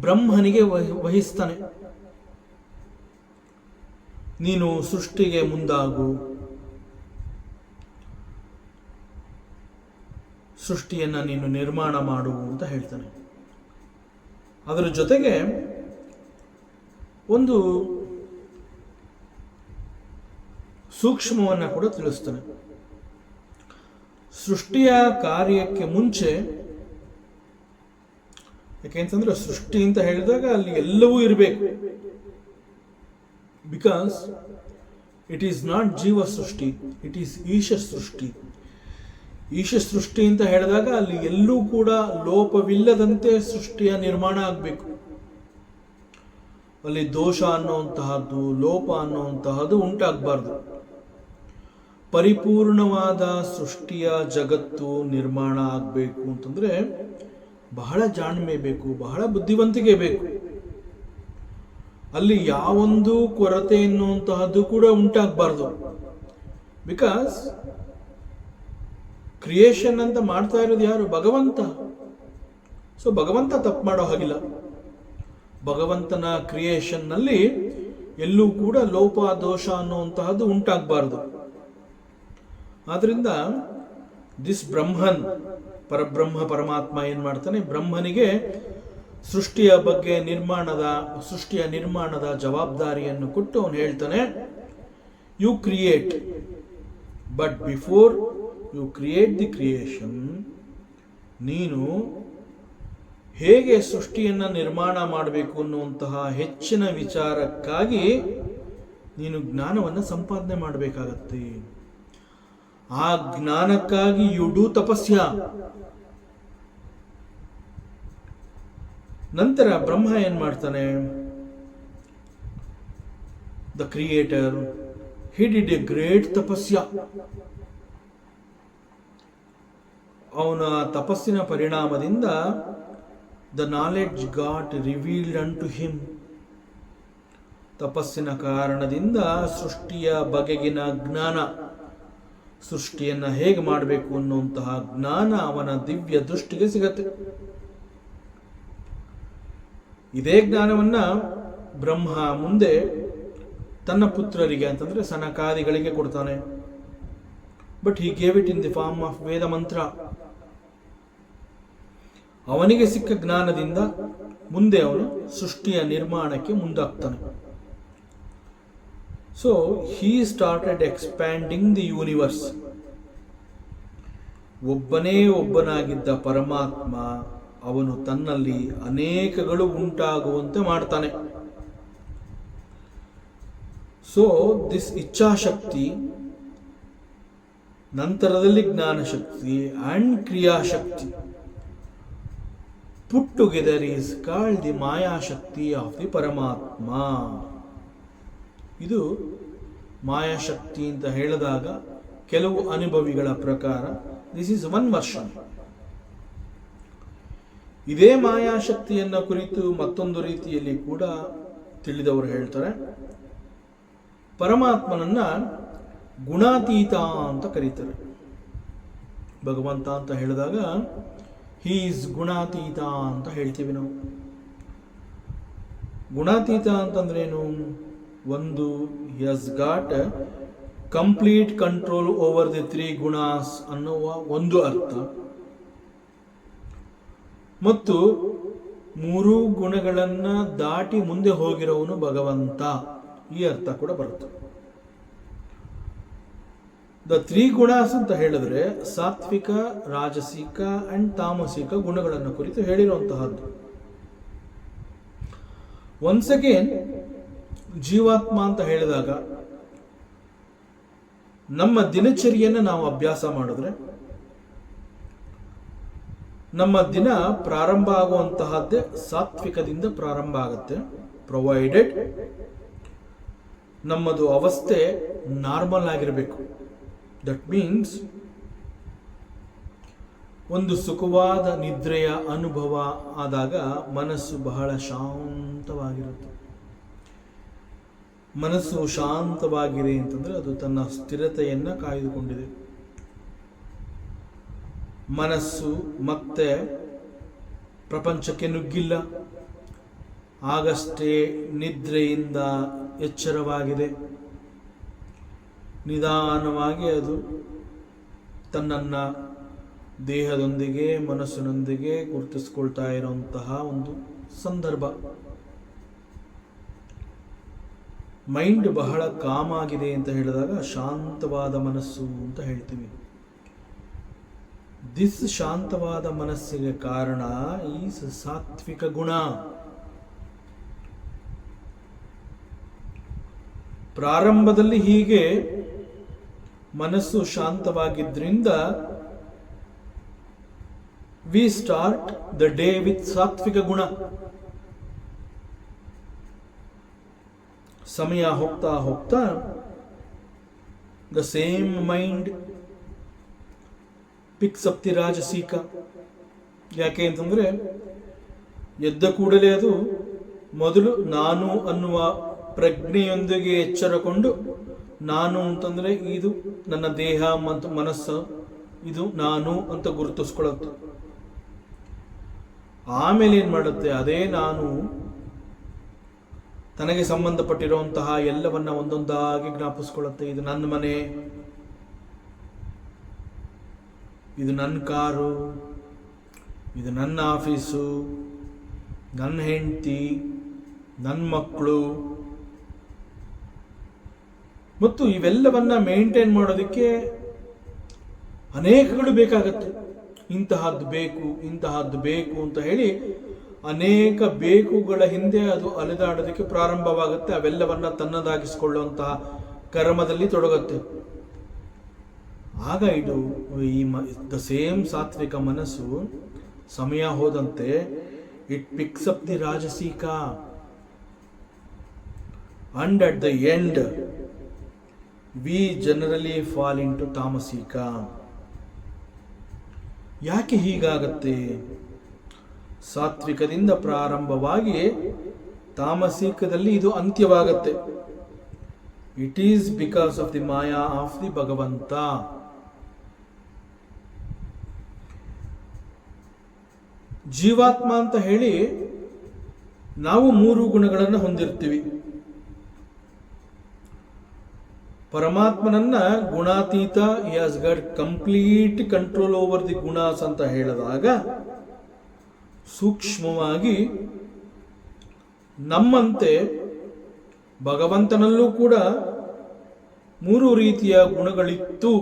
ಬ್ರಹ್ಮನಿಗೆ ವಹಿಸ್ತಾನೆ. ನೀನು ಸೃಷ್ಟಿಗೆ ಮುಂದಾಗು, ಸೃಷ್ಟಿಯನ್ನ ನೀನು ನಿರ್ಮಾಣ ಮಾಡು ಅಂತ ಹೇಳ್ತಾನೆ. ಅದರ ಜೊತೆಗೆ ಒಂದು ಸೂಕ್ಷ್ಮವನ್ನ ಕೂಡ ತಿಳಿಸ್ತಾನೆ. ಸೃಷ್ಟಿಯ ಕಾರ್ಯಕ್ಕೆ ಮುಂಚೆ, ಯಾಕೆಂತಂದ್ರೆ ಸೃಷ್ಟಿ ಅಂತ ಹೇಳಿದಾಗ ಅಲ್ಲಿ ಎಲ್ಲವೂ ಇರಬೇಕು. ಬಿಕಾಸ್ ಇಟ್ ಈಸ್ ನಾಟ್ ಜೀವ ಸೃಷ್ಟಿ, ಇಟ್ ಈಸ್ ಈಶ ಸೃಷ್ಟಿ. ಈಶ ಸೃಷ್ಟಿ ಅಂತ ಹೇಳಿದಾಗ ಅಲ್ಲಿ ಎಲ್ಲೂ ಕೂಡ ಲೋಪವಿಲ್ಲದಂತೆ ಸೃಷ್ಟಿಯ ನಿರ್ಮಾಣ ಆಗಬೇಕು. ಅಲ್ಲಿ ದೋಷ ಅನ್ನುವಂತಹದ್ದು, ಲೋಪ ಅನ್ನುವಂತಹದ್ದು ಉಂಟಾಗಬಾರ್ದು. ಪರಿಪೂರ್ಣವಾದ ಸೃಷ್ಟಿಯ ಜಗತ್ತು ನಿರ್ಮಾಣ ಆಗಬೇಕು ಅಂತಂದ್ರೆ ಬಹಳ ಜಾಣ್ಮೆ ಬೇಕು, ಬಹಳ ಬುದ್ಧಿವಂತಿಕೆ ಬೇಕು. ಅಲ್ಲಿ ಯಾವೊಂದು ಕೊರತೆ ಎನ್ನುವಂತಹದ್ದು ಕೂಡ ಉಂಟಾಗಬಾರ್ದು. ಬಿಕಾಸ್ ಕ್ರಿಯೇಷನ್ ಅಂತ ಮಾಡ್ತಾ ಇರೋದು ಯಾರು? ಭಗವಂತ. ಸೊ ಭಗವಂತ ತಪ್ಪು ಮಾಡೋ ಹಾಗಿಲ್ಲ. ಭಗವಂತನ ಕ್ರಿಯೇಷನ್ ನಲ್ಲಿ ಎಲ್ಲೂ ಕೂಡ ಲೋಪ ದೋಷ ಅನ್ನುವಂತಹದ್ದು ಉಂಟಾಗಬಾರದು. ಆದ್ರಿಂದ ದಿಸ್ ಬ್ರಹ್ಮನ್, ಪರಬ್ರಹ್ಮ ಪರಮಾತ್ಮ ಏನ್ ಮಾಡ್ತಾನೆ, ಬ್ರಹ್ಮನಿಗೆ ಸೃಷ್ಟಿಯ ಬಗ್ಗೆ ಸೃಷ್ಟಿಯ ನಿರ್ಮಾಣದ ಜವಾಬ್ದಾರಿಯನ್ನು ಕೊಟ್ಟು ಅವನು ಹೇಳ್ತಾನೆ, you create, but before you create the creation, ನೀನು ಹೇಗೆ ಸೃಷ್ಟಿಯನ್ನ ನಿರ್ಮಾಣ ಮಾಡಬೇಕು ಅನ್ನುವಂತಹ ಹೆಚ್ಚಿನ ವಿಚಾರಕ್ಕಾಗಿ ನೀನು ಜ್ಞಾನವನ್ನು ಸಂಪಾದನೆ ಮಾಡಬೇಕಾಗತ್ತೆ. ಆ ಜ್ಞಾನಕ್ಕಾಗಿ ಯು ಡೂ ತಪಸ್ಯ. ನಂತರ ಬ್ರಹ್ಮ ಏನ್ ಮಾಡ್ತಾನೆ, the creator, he did a great tapasya. ಅವನ ತಪಸ್ಸಿನ ಪರಿಣಾಮದಿಂದ the knowledge got revealed unto him. ತಪಸ್ಸಿನ ಕಾರಣದಿಂದ ಸೃಷ್ಟಿಯ ಬಗೆಗಿನ ಜ್ಞಾನ, ಸೃಷ್ಟಿಯನ್ನ ಹೇಗೆ ಮಾಡಬೇಕು ಅನ್ನುವಂತಹ ಜ್ಞಾನ ಅವನ ದಿವ್ಯ ದೃಷ್ಟಿಗೆ ಸಿಗತ್ತೆ. ಇದೇ ಜ್ಞಾನವನ್ನ ಬ್ರಹ್ಮ ಮುಂದೆ ತನ್ನ ಪುತ್ರರಿಗೆ ಅಂತಂದ್ರೆ ಸನಕಾದಿಗಳಿಗೆ ಕೊಡ್ತಾನೆ. But he gave it in the form of Veda mantra. ಅವನಿಗೆ ಸಿಕ್ಕ ಜ್ಞಾನದಿಂದ ಮುಂದೆ ಅವನು ಸೃಷ್ಟಿಯ ನಿರ್ಮಾಣಕ್ಕೆ ಮುಂದಾಗ್ತಾನೆ. So he started expanding the universe. ಒಬ್ಬನೇ ಒಬ್ಬನಾಗಿದ್ದ ಪರಮಾತ್ಮ ಅವನು ತನ್ನಲ್ಲಿ ಅನೇಕಗಳು ಉಂಟಾಗುವಂತೆ ಮಾಡ್ತಾನೆ. ಸೊ ದಿಸ್ ಇಚ್ಛಾಶಕ್ತಿ, ನಂತರದಲ್ಲಿ ಜ್ಞಾನಶಕ್ತಿ and ಕ್ರಿಯಾಶಕ್ತಿ put together is called the Maya Shakti of the ಪರಮಾತ್ಮ. ಇದು ಮಾಯಾಶಕ್ತಿ ಅಂತ ಹೇಳಿದಾಗ ಕೆಲವು ಅನುಭವಿಗಳ ಪ್ರಕಾರ ದಿಸ್ ಇಸ್ ಒನ್ ವರ್ಷನ್. ಇದೇ ಮಾಯಾಶಕ್ತಿಯನ್ನ ಕುರಿತು ಮತ್ತೊಂದು ರೀತಿಯಲ್ಲಿ ಕೂಡ ತಿಳಿದವರು ಹೇಳ್ತಾರೆ, ಪರಮಾತ್ಮನನ್ನ ಗುಣಾತೀತ ಅಂತ ಕರೀತಾರೆ. ಭಗವಂತ ಅಂತ ಹೇಳಿದಾಗ ಹೀ ಈಸ್ ಗುಣಾತೀತ ಅಂತ ಹೇಳ್ತೀವಿ ನಾವು. ಗುಣಾತೀತ ಅಂತಂದ್ರೇನು? ಒಂದು, he has got complete control over the 3 gunas ಅನ್ನುವ ಒಂದು ಅರ್ಥ, ಮತ್ತು 3 ಗುಣಗಳನ್ನು ದಾಟಿ ಮುಂದೆ ಹೋಗಿರೋವನು ಭಗವಂತ, ಈ ಅರ್ಥ ಕೂಡ ಬರುತ್ತೆ. ದ 3 ಗುಣಾಸ್ ಅಂತ ಹೇಳಿದ್ರೆ ಸಾತ್ವಿಕ, ರಾಜಸಿಕ ಅಂಡ್ ತಾಮಸಿಕ ಗುಣಗಳನ್ನು ಕುರಿತು ಹೇಳಿರುವಂತಹದ್ದು. ಒನ್ಸ್ ಅಗೇನ್ ಜೀವಾತ್ಮ ಅಂತ ಹೇಳಿದಾಗ ನಮ್ಮ ದಿನಚರಿಯನ್ನು ನಾವು ಅಭ್ಯಾಸ ಮಾಡಿದ್ರೆ ನಮ್ಮ ದಿನ ಪ್ರಾರಂಭ ಆಗುವಂತಹದ್ದೇ ಸಾತ್ವಿಕದಿಂದ ಪ್ರಾರಂಭ ಆಗುತ್ತೆ, ಪ್ರೊವೈಡೆಡ್ ನಮ್ಮದು ಅವಸ್ಥೆ ನಾರ್ಮಲ್ ಆಗಿರಬೇಕು. ದಟ್ ಮೀನ್ಸ್ ಒಂದು ಸುಖವಾದ ನಿದ್ರೆಯ ಅನುಭವ ಆದಾಗ ಮನಸ್ಸು ಬಹಳ ಶಾಂತವಾಗಿರುತ್ತೆ. ಮನಸ್ಸು ಶಾಂತವಾಗಿದೆ ಅಂತಂದ್ರೆ ಅದು ತನ್ನ ಸ್ಥಿರತೆಯನ್ನು ಕಾಯ್ದುಕೊಂಡಿದೆ. ಮನಸ್ಸು ಮತ್ತೆ ಪ್ರಪಂಚಕ್ಕೆ ನುಗ್ಗಿಲ್ಲ, ಆಗಷ್ಟೇ ನಿದ್ರೆಯಿಂದ ಎಚ್ಚರವಾಗಿದೆ. ನಿಧಾನವಾಗಿ ಅದು ತನ್ನನ್ನು ದೇಹದೊಂದಿಗೆ ಮನಸ್ಸಿನೊಂದಿಗೆ ಗುರುತಿಸ್ಕೊಳ್ತಾ ಇರುವಂತಹ ಒಂದು ಸಂದರ್ಭ. ಮೈಂಡ್ ಬಹಳ ಕಾಮ್ ಆಗಿದೆ ಅಂತ ಹೇಳಿದಾಗ ಶಾಂತವಾದ ಮನಸ್ಸು ಅಂತ ಹೇಳ್ತೀವಿ. ದಿಸ್ ಶಾಂತವಾದ ಮನಸ್ಸಿಗೆ ಕಾರಣ ಈ ಸಾತ್ವಿಕ ಗುಣ. ಪ್ರಾರಂಭದಲ್ಲಿ ಹೀಗೆ ಮನಸ್ಸು ಶಾಂತವಾಗಿದ್ರಿಂದ we start the day with sattvika guna. ಸಮಯ ಹೋಗ್ತಾ ಹೋಗ್ತಾ the same mind picks up the rajasika. ಯಾಕೆ ಅಂತಂದ್ರೆ ಎದ್ದ ಕೂಡಲೇ ಅದು ಮೊದಲು ನಾನು ಅನ್ನುವ ಪ್ರಜ್ಞೆಯೊಂದಿಗೆ ಎಚ್ಚರಕೊಂಡು, ನಾನು ಅಂತಂದ್ರೆ ಇದು ನನ್ನ ದೇಹ ಮತ್ತು ಮನಸ್ಸು, ಇದು ನಾನು ಅಂತ ಗುರುತಿಸ್ಕೊಳ್ಳುತ್ತೆ. ಆಮೇಲೆ ಏನ್ ಮಾಡುತ್ತೆ, ಅದೇ ನಾನು ತನಗೆ ಸಂಬಂಧಪಟ್ಟಿರುವಂತಹ ಎಲ್ಲವನ್ನ ಒಂದೊಂದಾಗಿ ಜ್ಞಾಪಿಸ್ಕೊಳ್ಳುತ್ತೆ. ಇದು ನನ್ನ ಮನೆ, ಇದು ನನ್ನ ಕಾರು, ಇದು ನನ್ನ ಆಫೀಸು, ನನ್ನ ಹೆಂಡತಿ, ನನ್ನ ಮಕ್ಕಳು, ಮತ್ತು ಇವೆಲ್ಲವನ್ನ ಮೇಂಟೈನ್ ಮಾಡೋದಕ್ಕೆ ಅನೇಕಗಳು ಬೇಕಾಗತ್ತೆ. ಇಂತಹದ್ದು ಬೇಕು, ಇಂತಹದ್ದು ಬೇಕು ಅಂತ ಹೇಳಿ ಅನೇಕ ಬೇಕುಗಳ ಹಿಂದೆ ಅದು ಅಲೆದಾಡೋದಕ್ಕೆ ಪ್ರಾರಂಭವಾಗುತ್ತೆ. ಅವೆಲ್ಲವನ್ನ ತನ್ನದಾಗಿಸಿಕೊಳ್ಳುವಂತಹ ಕರ್ಮದಲ್ಲಿ ತೊಡಗುತ್ತೆ. ಆಗ ಇದು ದ ಸೇಮ್ ಸಾತ್ವಿಕ ಮನಸ್ಸು ಸಮಯ ಹೋದಂತೆ it picks up the rajasika, and at the end we generally fall into tamasika. ಯಾಕೆ ಹೀಗಾಗತ್ತೆ? ಸಾತ್ವಿಕದಿಂದ ಪ್ರಾರಂಭವಾಗಿ ತಾಮಸಿಕದಲ್ಲಿ ಇದು ಅಂತ್ಯವಾಗತ್ತೆ. It is because of the maya of the Bhagavanta. ಜೀವಾತ್ಮ ಅಂತ ಹೇಳಿ ನಾವು 3 ಗುಣಗಳನ್ನು ಹೊಂದಿರ್ತೀವಿ. ಪರಮಾತ್ಮನನ್ನ ಗುಣಾತೀತ, he has got complete control over the gunas ಅಂತ ಹೇಳಿದಾಗ ಸೂಕ್ಷ್ಮವಾಗಿ ನಮ್ಮಂತೆ ಭಗವಂತನಲ್ಲೂ ಕೂಡ 3 ರೀತಿಯ ಗುಣಗಳಿತ್ತು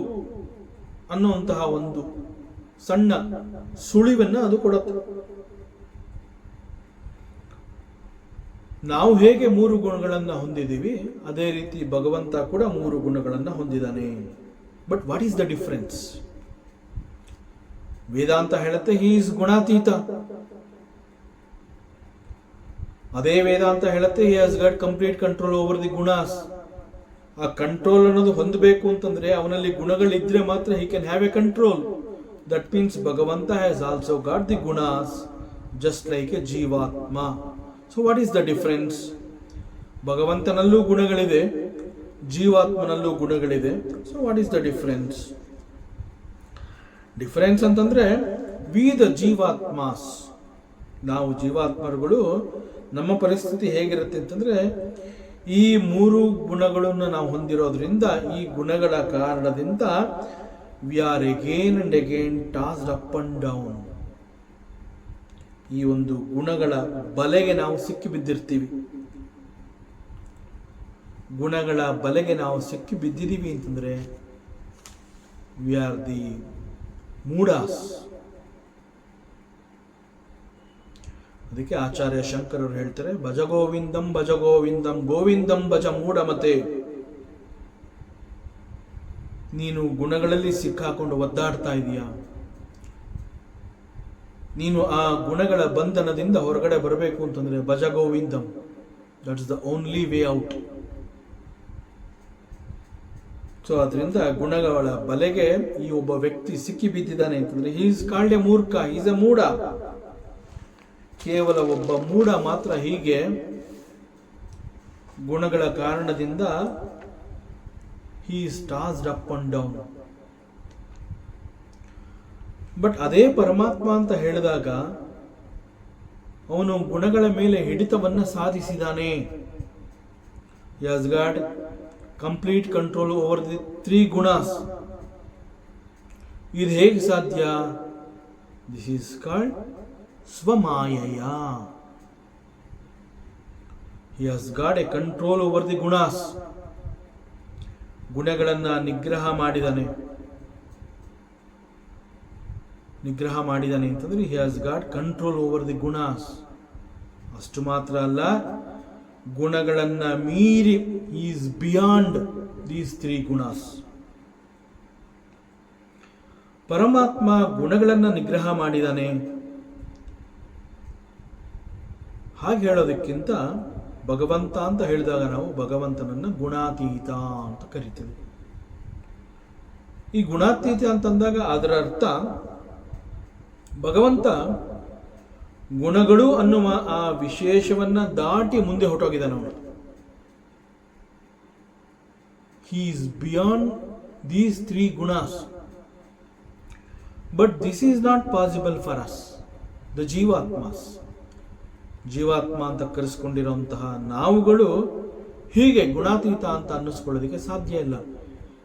ಅನ್ನುವಂತಹ ಒಂದು ಸಣ್ಣ ಸುಳಿವನ್ನು ಅದು ಕೊಡುತ್ತೆ. ನಾವು ಹೇಗೆ 3 ಗುಣಗಳನ್ನು ಹೊಂದಿದ್ದೀವಿ, ಅದೇ ರೀತಿ ಭಗವಂತ ಕೂಡ 3 ಗುಣಗಳನ್ನು ಹೊಂದಿದ್ದಾನೆ. But what is the difference? Vedanta ಹೇಳುತ್ತೆ ಹಿ ಈಸ್ ಗುಣಾತೀತ. ಅದೇ ವೇದಾಂತ ಹೇಳುತ್ತೆ he has got complete control over the gunas. ಆ ಕಂಟ್ರೋಲ್ ಅನ್ನೋದು ಹೊಂದಬೇಕು ಅಂತಂದ್ರೆ ಅವನಲ್ಲಿ ಗುಣಗಳಿದ್ರೆ ಮಾತ್ರ he can have a control. That means Bhagavanta has also got the gunas just like a jivatma. So what is the difference? ಭಗವಂತನಲ್ಲೂ ಗುಣಗಳಿದೆ, ಜೀವಾತ್ಮನಲ್ಲೂ ಗುಣಗಳಿದೆ. So what is the difference? Difference ಅಂತಂದ್ರೆ ವಿ ದ ಜೀವಾತ್ಮಾಸ್, ನಾವು ಜೀವಾತ್ಮರುಗಳು, ನಮ್ಮ ಪರಿಸ್ಥಿತಿ ಹೇಗಿರುತ್ತೆ ಅಂತಂದ್ರೆ ಈ 3 ಗುಣಗಳನ್ನು ನಾವು ಹೊಂದಿರೋದ್ರಿಂದ, ಈ ಗುಣಗಳ ಕಾರಣದಿಂದ we are again and again tossed up and down. ಈ ಒಂದು ಗುಣಗಳ ಬಲೆಗೆ ನಾವು ಸಿಕ್ಕಿ ಬಿದ್ದಿರ್ತೀವಿ. ಗುಣಗಳ ಬಲೆಗೆ ನಾವು ಸಿಕ್ಕಿ ಬಿದ್ದಿದ್ದೀವಿ ಅಂತಂದ್ರೆ ವಿ ಆರ್ ದಿ ಮೂಢಾಸ್. ಅದಕ್ಕೆ ಆಚಾರ್ಯ ಶಂಕರರು ಹೇಳ್ತಾರೆ, ಭಜ ಗೋವಿಂದಂ ಭಜ ಗೋವಿಂದಂ ಗೋವಿಂದಂ ಭಜ ಮೂಢಮತೆ. ನೀನು ಗುಣಗಳಲ್ಲಿ ಸಿಕ್ಕಾಕೊಂಡು ಒದ್ದಾಡ್ತಾ ಇದೀಯಾ, ನೀನು ಆ ಗುಣಗಳ ಬಂಧನದಿಂದ ಹೊರಗಡೆ ಬರಬೇಕು ಅಂತಂದ್ರೆ Bhaja Govindam, that is the only way out. So ಅದರಿಂದ ಗುಣಗಳ ಬಲೆಗೆ ಈ ಒಬ್ಬ ವ್ಯಕ್ತಿ ಸಿಕ್ಕಿ ಬಿದ್ದಿದ್ದಾನೆ ಅಂತಂದ್ರೆ he is called a murkha, is a mudha. ಕೇವಲ ಒಬ್ಬ ಮೂಢ ಮಾತ್ರ ಹೀಗೆ ಗುಣಗಳ ಕಾರಣದಿಂದ he is tossed up and down. But ಅದೇ ಪರಮಾತ್ಮ ಅಂತ ಹೇಳಿದಾಗ ಅವನು ಗುಣಗಳ ಮೇಲೆ ಹಿಡಿತವನ್ನ ಸಾಧಿಸಿದಾನೆ. He has got complete control over the 3 gunas. ಇದು ಹೇಗೆ ಸಾಧ್ಯ? This is called svamayaya. He has got a control over the gunas. ಗುಣಗಳನ್ನ ನಿಗ್ರಹ ಮಾಡಿದಾನೆ ಅಂತಂದ್ರೆ he has got control over the gunas. ಅಷ್ಟು ಮಾತ್ರ ಅಲ್ಲ, ಗುಣಗಳನ್ನ ಮೀರಿ ಈಸ್ ಬಿಯಾಂಡ್ ದೀಸ್ 3 ಗುಣಾಸ್. ಪರಮಾತ್ಮ ಗುಣಗಳನ್ನ ನಿಗ್ರಹ ಮಾಡಿದಾನೆ. ಹಾಗೆ ಹೇಳೋದಕ್ಕಿಂತ ಭಗವಂತ ಅಂತ ಹೇಳಿದಾಗ ನಾವು ಭಗವಂತನನ್ನ ಗುಣಾತೀತ ಅಂತ ಕರಿತೇವೆ. ಈ ಗುಣಾತೀತ ಅಂತಂದಾಗ ಅದರ ಅರ್ಥ ಭಗವಂತ ಗುಣಗಳು ಅನ್ನುವ ಆ ವಿಶೇಷವನ್ನ ದಾಟಿ ಮುಂದೆ ಹೊರಟೋಗಿದ್ದಾನೆ ಅವನು. He is beyond these 3 gunas. But this is not possible for us the jivatmas. ಜೀವಾತ್ಮ ಅಂತ ಕರೆಸ್ಕೊಂಡಿರುವಂತಹ ನಾವುಗಳು ಹೀಗೆ ಗುಣಾತೀತ ಅಂತ ಅನ್ನಿಸ್ಕೊಳ್ಳೋದಕ್ಕೆ ಸಾಧ್ಯ ಇಲ್ಲ.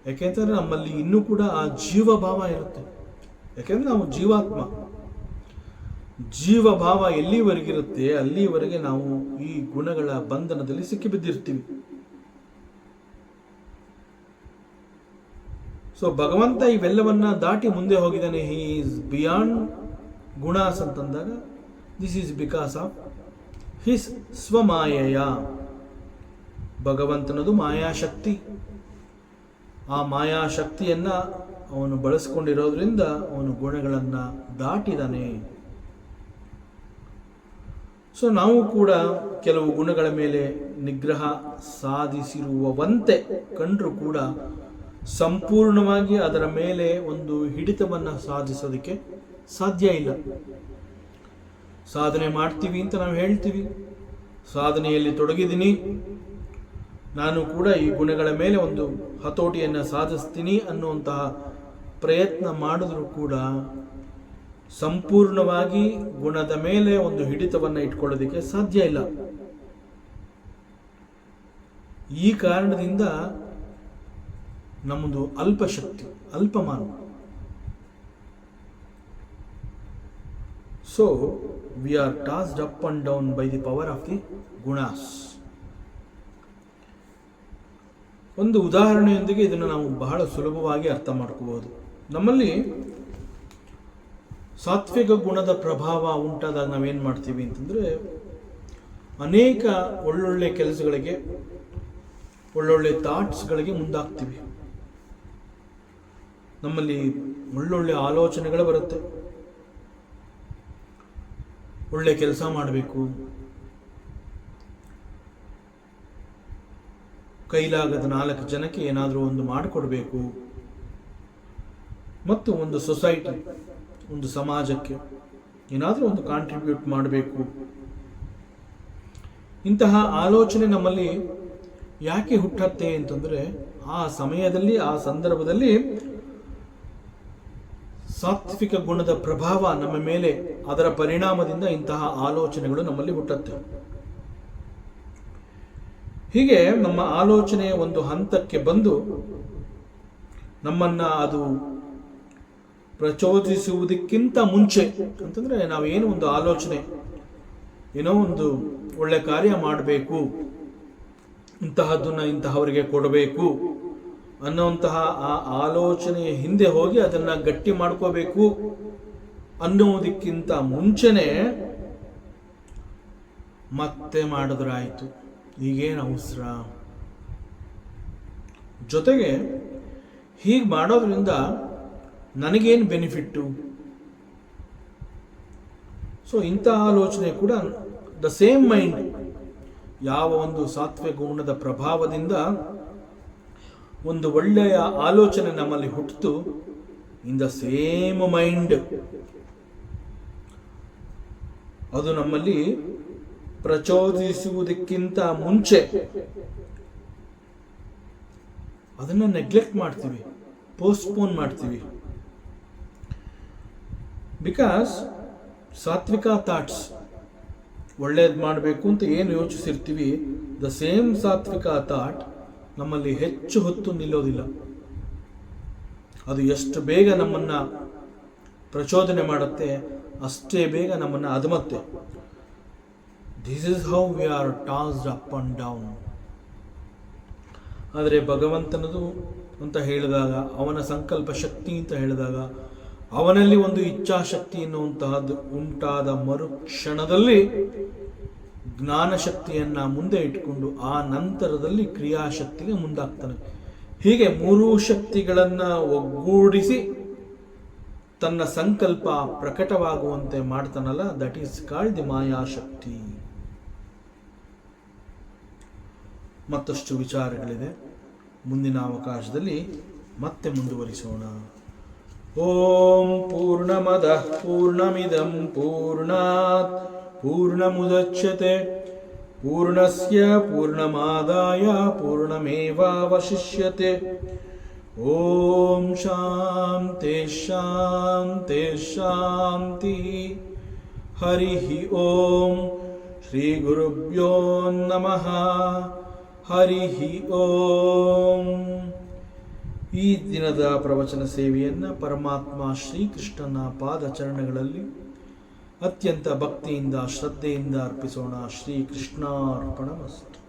ಯಾಕೆಂತಂದ್ರೆ ನಮ್ಮಲ್ಲಿ ಇನ್ನೂ ಕೂಡ ಆ ಜೀವಭಾವ ಇರುತ್ತೆ. ಯಾಕೆಂದ್ರೆ ನಾವು ಜೀವಾತ್ಮ. ಜೀವಭಾವ ಎಲ್ಲಿವರೆಗಿರುತ್ತೆ ಅಲ್ಲಿವರೆಗೆ ನಾವು ಈ ಗುಣಗಳ ಬಂಧನದಲ್ಲಿ ಸಿಕ್ಕಿಬಿದ್ದಿರ್ತೀವಿ. ಸೊ ಭಗವಂತ ಇವೆಲ್ಲವನ್ನ ದಾಟಿ ಮುಂದೆ ಹೋಗಿದ್ದಾನೆ. ಹಿ ಈಸ್ ಬಿಯಾಂಡ್ ಗುಣಾಸ್ ಅಂತಂದಾಗ this is because of his svamayaya. ಭಗವಂತನದು ಮಾಯಾಶಕ್ತಿ. ಆ ಮಾಯಾಶಕ್ತಿಯನ್ನ ಅವನು ಬಳಸ್ಕೊಂಡಿರೋದ್ರಿಂದ ಅವನು ಗುಣಗಳನ್ನ ದಾಟಿದಾನೆ. ಸೊ ನಾವು ಕೂಡ ಕೆಲವು ಗುಣಗಳ ಮೇಲೆ ನಿಗ್ರಹ ಸಾಧಿಸಿರುವಂತೆ ಕಂಡ್ರೂ ಕೂಡ ಸಂಪೂರ್ಣವಾಗಿ ಅದರ ಮೇಲೆ ಒಂದು ಹಿಡಿತವನ್ನ ಸಾಧಿಸೋದಕ್ಕೆ ಸಾಧ್ಯ ಇಲ್ಲ. ಸಾಧನೆ ಮಾಡ್ತೀವಿ ಅಂತ ನಾವು ಹೇಳ್ತೀವಿ, ಸಾಧನೆಯಲ್ಲಿ ತೊಡಗಿದ್ದೀನಿ, ನಾನು ಕೂಡ ಈ ಗುಣಗಳ ಮೇಲೆ ಒಂದು ಹತೋಟಿಯನ್ನು ಸಾಧಿಸ್ತೀನಿ ಅನ್ನುವಂತಹ ಪ್ರಯತ್ನ ಮಾಡಿದ್ರೂ ಕೂಡ ಸಂಪೂರ್ಣವಾಗಿ ಗುಣದ ಮೇಲೆ ಒಂದು ಹಿಡಿತವನ್ನು ಇಟ್ಕೊಳ್ಳೋದಕ್ಕೆ ಸಾಧ್ಯ ಇಲ್ಲ. ಈ ಕಾರಣದಿಂದ ನಮ್ಮದು ಅಲ್ಪಶಕ್ತಿ, ಅಲ್ಪಮಾನ. So we are tossed up and down by the power of the gunas. ಒಂದು ಉದಾಹರಣೆಯೊಂದಿಗೆ ಇದನ್ನು ನಾವು ಬಹಳ ಸುಲಭವಾಗಿ ಅರ್ಥ ಮಾಡ್ಕೋಬಹುದು. ನಮ್ಮಲ್ಲಿ ಸಾತ್ವಿಕ ಗುಣದ ಪ್ರಭಾವ ಉಂಟಾದಾಗ ನಾವೇನು ಮಾಡ್ತೀವಿ ಅಂತಂದರೆ, ಅನೇಕ ಒಳ್ಳೊಳ್ಳೆ ಕೆಲಸಗಳಿಗೆ, ಒಳ್ಳೊಳ್ಳೆ ಥಾಟ್ಸ್ಗಳಿಗೆ ಮುಂದಾಗ್ತೀವಿ. ನಮ್ಮಲ್ಲಿ ಒಳ್ಳೊಳ್ಳೆ ಆಲೋಚನೆಗಳು ಬರುತ್ತೆ. ಒಳ್ಳೆ ಕೆಲಸ ಮಾಡಬೇಕು, ಕೈಲಾಗದ 4 ಜನಕ್ಕೆ ಏನಾದರೂ ಒಂದು ಮಾಡಿಕೊಡ್ಬೇಕು, ಮತ್ತು ಒಂದು ಸೊಸೈಟಿ, ಒಂದು ಸಮಾಜಕ್ಕೆ ಏನಾದರೂ ಒಂದು ಕಾಂಟ್ರಿಬ್ಯೂಟ್ ಮಾಡಬೇಕು. ಇಂತಹ ಆಲೋಚನೆ ನಮ್ಮಲ್ಲಿ ಯಾಕೆ ಹುಟ್ಟತ್ತೆ ಅಂತಂದರೆ ಆ ಸಮಯದಲ್ಲಿ ಆ ಸಂದರ್ಭದಲ್ಲಿ ಸಾತ್ವಿಕ ಗುಣದ ಪ್ರಭಾವ ನಮ್ಮ ಮೇಲೆ, ಅದರ ಪರಿಣಾಮದಿಂದ ಇಂತಹ ಆಲೋಚನೆಗಳು ನಮ್ಮಲ್ಲಿ ಹುಟ್ಟತ್ತೆ. ಹೀಗೆ ನಮ್ಮ ಆಲೋಚನೆಯ ಒಂದು ಹಂತಕ್ಕೆ ಬಂದು ನಮ್ಮನ್ನ ಅದು ಪ್ರಚೋದಿಸುವುದಕ್ಕಿಂತ ಮುಂಚೆ ಅಂತಂದ್ರೆ ನಾವೇನು ಒಂದು ಆಲೋಚನೆ, ಏನೋ ಒಂದು ಒಳ್ಳೆ ಕಾರ್ಯ ಮಾಡಬೇಕು, ಇಂತಹದ್ದನ್ನ ಇಂತಹವರಿಗೆ ಕೊಡಬೇಕು ಅನ್ನುವಂತಹ ಆ ಆಲೋಚನೆಯ ಹಿಂದೆ ಹೋಗಿ ಅದನ್ನ ಗಟ್ಟಿ ಮಾಡ್ಕೋಬೇಕು ಅನ್ನುವುದಕ್ಕಿಂತ ಮುಂಚೆನೆ ಮತ್ತೆ ಮಾಡಿದ್ರಾಯ್ತು, ಈಗೇನು ಅವಸರ. ಜೊತೆಗೆ ಹೀಗೆ ಮಾಡೋದ್ರಿಂದ ನನಗೇನು ಬೆನಿಫಿಟ್ಟು? ಸೊ ಇಂಥ ಆಲೋಚನೆ ಕೂಡ ದ ಸೇಮ್ ಮೈಂಡ್, ಯಾವ ಒಂದು ಸಾತ್ವಿಕ ಗುಣದ ಪ್ರಭಾವದಿಂದ ಒಂದು ಒಳ್ಳೆಯ ಆಲೋಚನೆ ನಮ್ಮಲ್ಲಿ ಹುಟ್ಟಿತು, ಇನ್ ದ ಸೇಮ್ ಮೈಂಡ್ ಅದು ನಮ್ಮಲ್ಲಿ ಪ್ರಚೋದಿಸುವುದಕ್ಕಿಂತ ಮುಂಚೆ ಅದನ್ನು ನೆಗ್ಲೆಕ್ಟ್ ಮಾಡ್ತೀವಿ, ಪೋಸ್ಟ್ಪೋನ್ ಮಾಡ್ತೀವಿ. ಬಿಕಾಸ್ ಸಾತ್ವಿಕ ಥಾಟ್ಸ್, ಒಳ್ಳೇದು ಮಾಡಬೇಕು ಅಂತ ಏನು ಯೋಚಿಸಿರ್ತೀವಿ, ದ ಸೇಮ್ ಸಾತ್ವಿಕ ಥಾಟ್ ನಮ್ಮಲ್ಲಿ ಹೆಚ್ಚು ಹೊತ್ತು ನಿಲ್ಲೋದಿಲ್ಲ. ಅದು ಎಷ್ಟು ಬೇಗ ನಮ್ಮನ್ನು ಪ್ರಚೋದನೆ ಮಾಡುತ್ತೆ, ಅಷ್ಟೇ ಬೇಗ ನಮ್ಮನ್ನು ಅಧಮತ್ತೆ. This is how we are tossed up and down. ಆದರೆ ಭಗವಂತನದು ಅಂತ ಹೇಳಿದಾಗ, ಅವನ ಸಂಕಲ್ಪ ಶಕ್ತಿ ಅಂತ ಹೇಳಿದಾಗ, ಅವನಲ್ಲಿ ಒಂದು ಇಚ್ಛಾಶಕ್ತಿ ಎನ್ನುವಂತಹದ್ದು ಉಂಟಾದ ಮರುಕ್ಷಣದಲ್ಲಿ ಜ್ಞಾನಶಕ್ತಿಯನ್ನ ಮುಂದೆ ಇಟ್ಕೊಂಡು ಆ ನಂತರದಲ್ಲಿ ಕ್ರಿಯಾಶಕ್ತಿಗೆ ಮುಂದಾಗ್ತಾನೆ. ಹೀಗೆ ಮೂರೂ ಶಕ್ತಿಗಳನ್ನು ಒಗ್ಗೂಡಿಸಿ ತನ್ನ ಸಂಕಲ್ಪ ಪ್ರಕಟವಾಗುವಂತೆ ಮಾಡ್ತಾನಲ್ಲ, ದಟ್ ಈಸ್ ಕಾಲ್ಡ್ ದಿ ಮಾಯಾಶಕ್ತಿ. ಮತ್ತಷ್ಟು ವಿಚಾರಗಳಿದೆ, ಮುಂದಿನ ಅವಕಾಶದಲ್ಲಿ ಮತ್ತೆ ಮುಂದುವರಿಸೋಣ. ಓಂ ಪೂರ್ಣಮದಃ ಪೂರ್ಣಮಿದಂ ಪೂರ್ಣಾತ್ ಪೂರ್ಣಮುದಚ್ಯತೆ ಪೂರ್ಣಸ್ಯ ಪೂರ್ಣಮಾದಾಯ ಪೂರ್ಣಮೇವಾವಶಿಷ್ಯತೆ. ಓಂ ಶಾಂತಿ ಶಾಂತಿ ಶಾಂತಿ. ಹರಿ ಓಂ. ಶ್ರೀ ಗುರುಭ್ಯೋ ನಮಃ. ಹರಿ ಓಂ. ಈ ದಿನದ ಪ್ರವಚನ ಸೇವೆಯನ್ನು ಪರಮಾತ್ಮ ಶ್ರೀಕೃಷ್ಣನ ಪಾದಚರಣಗಳಲ್ಲಿ ಅತ್ಯಂತ ಭಕ್ತಿಯಿಂದ ಶ್ರದ್ಧೆಯಿಂದ ಅರ್ಪಿಸೋಣ. ಶ್ರೀಕೃಷ್ಣಾರ್ಪಣಮಸ್ತು.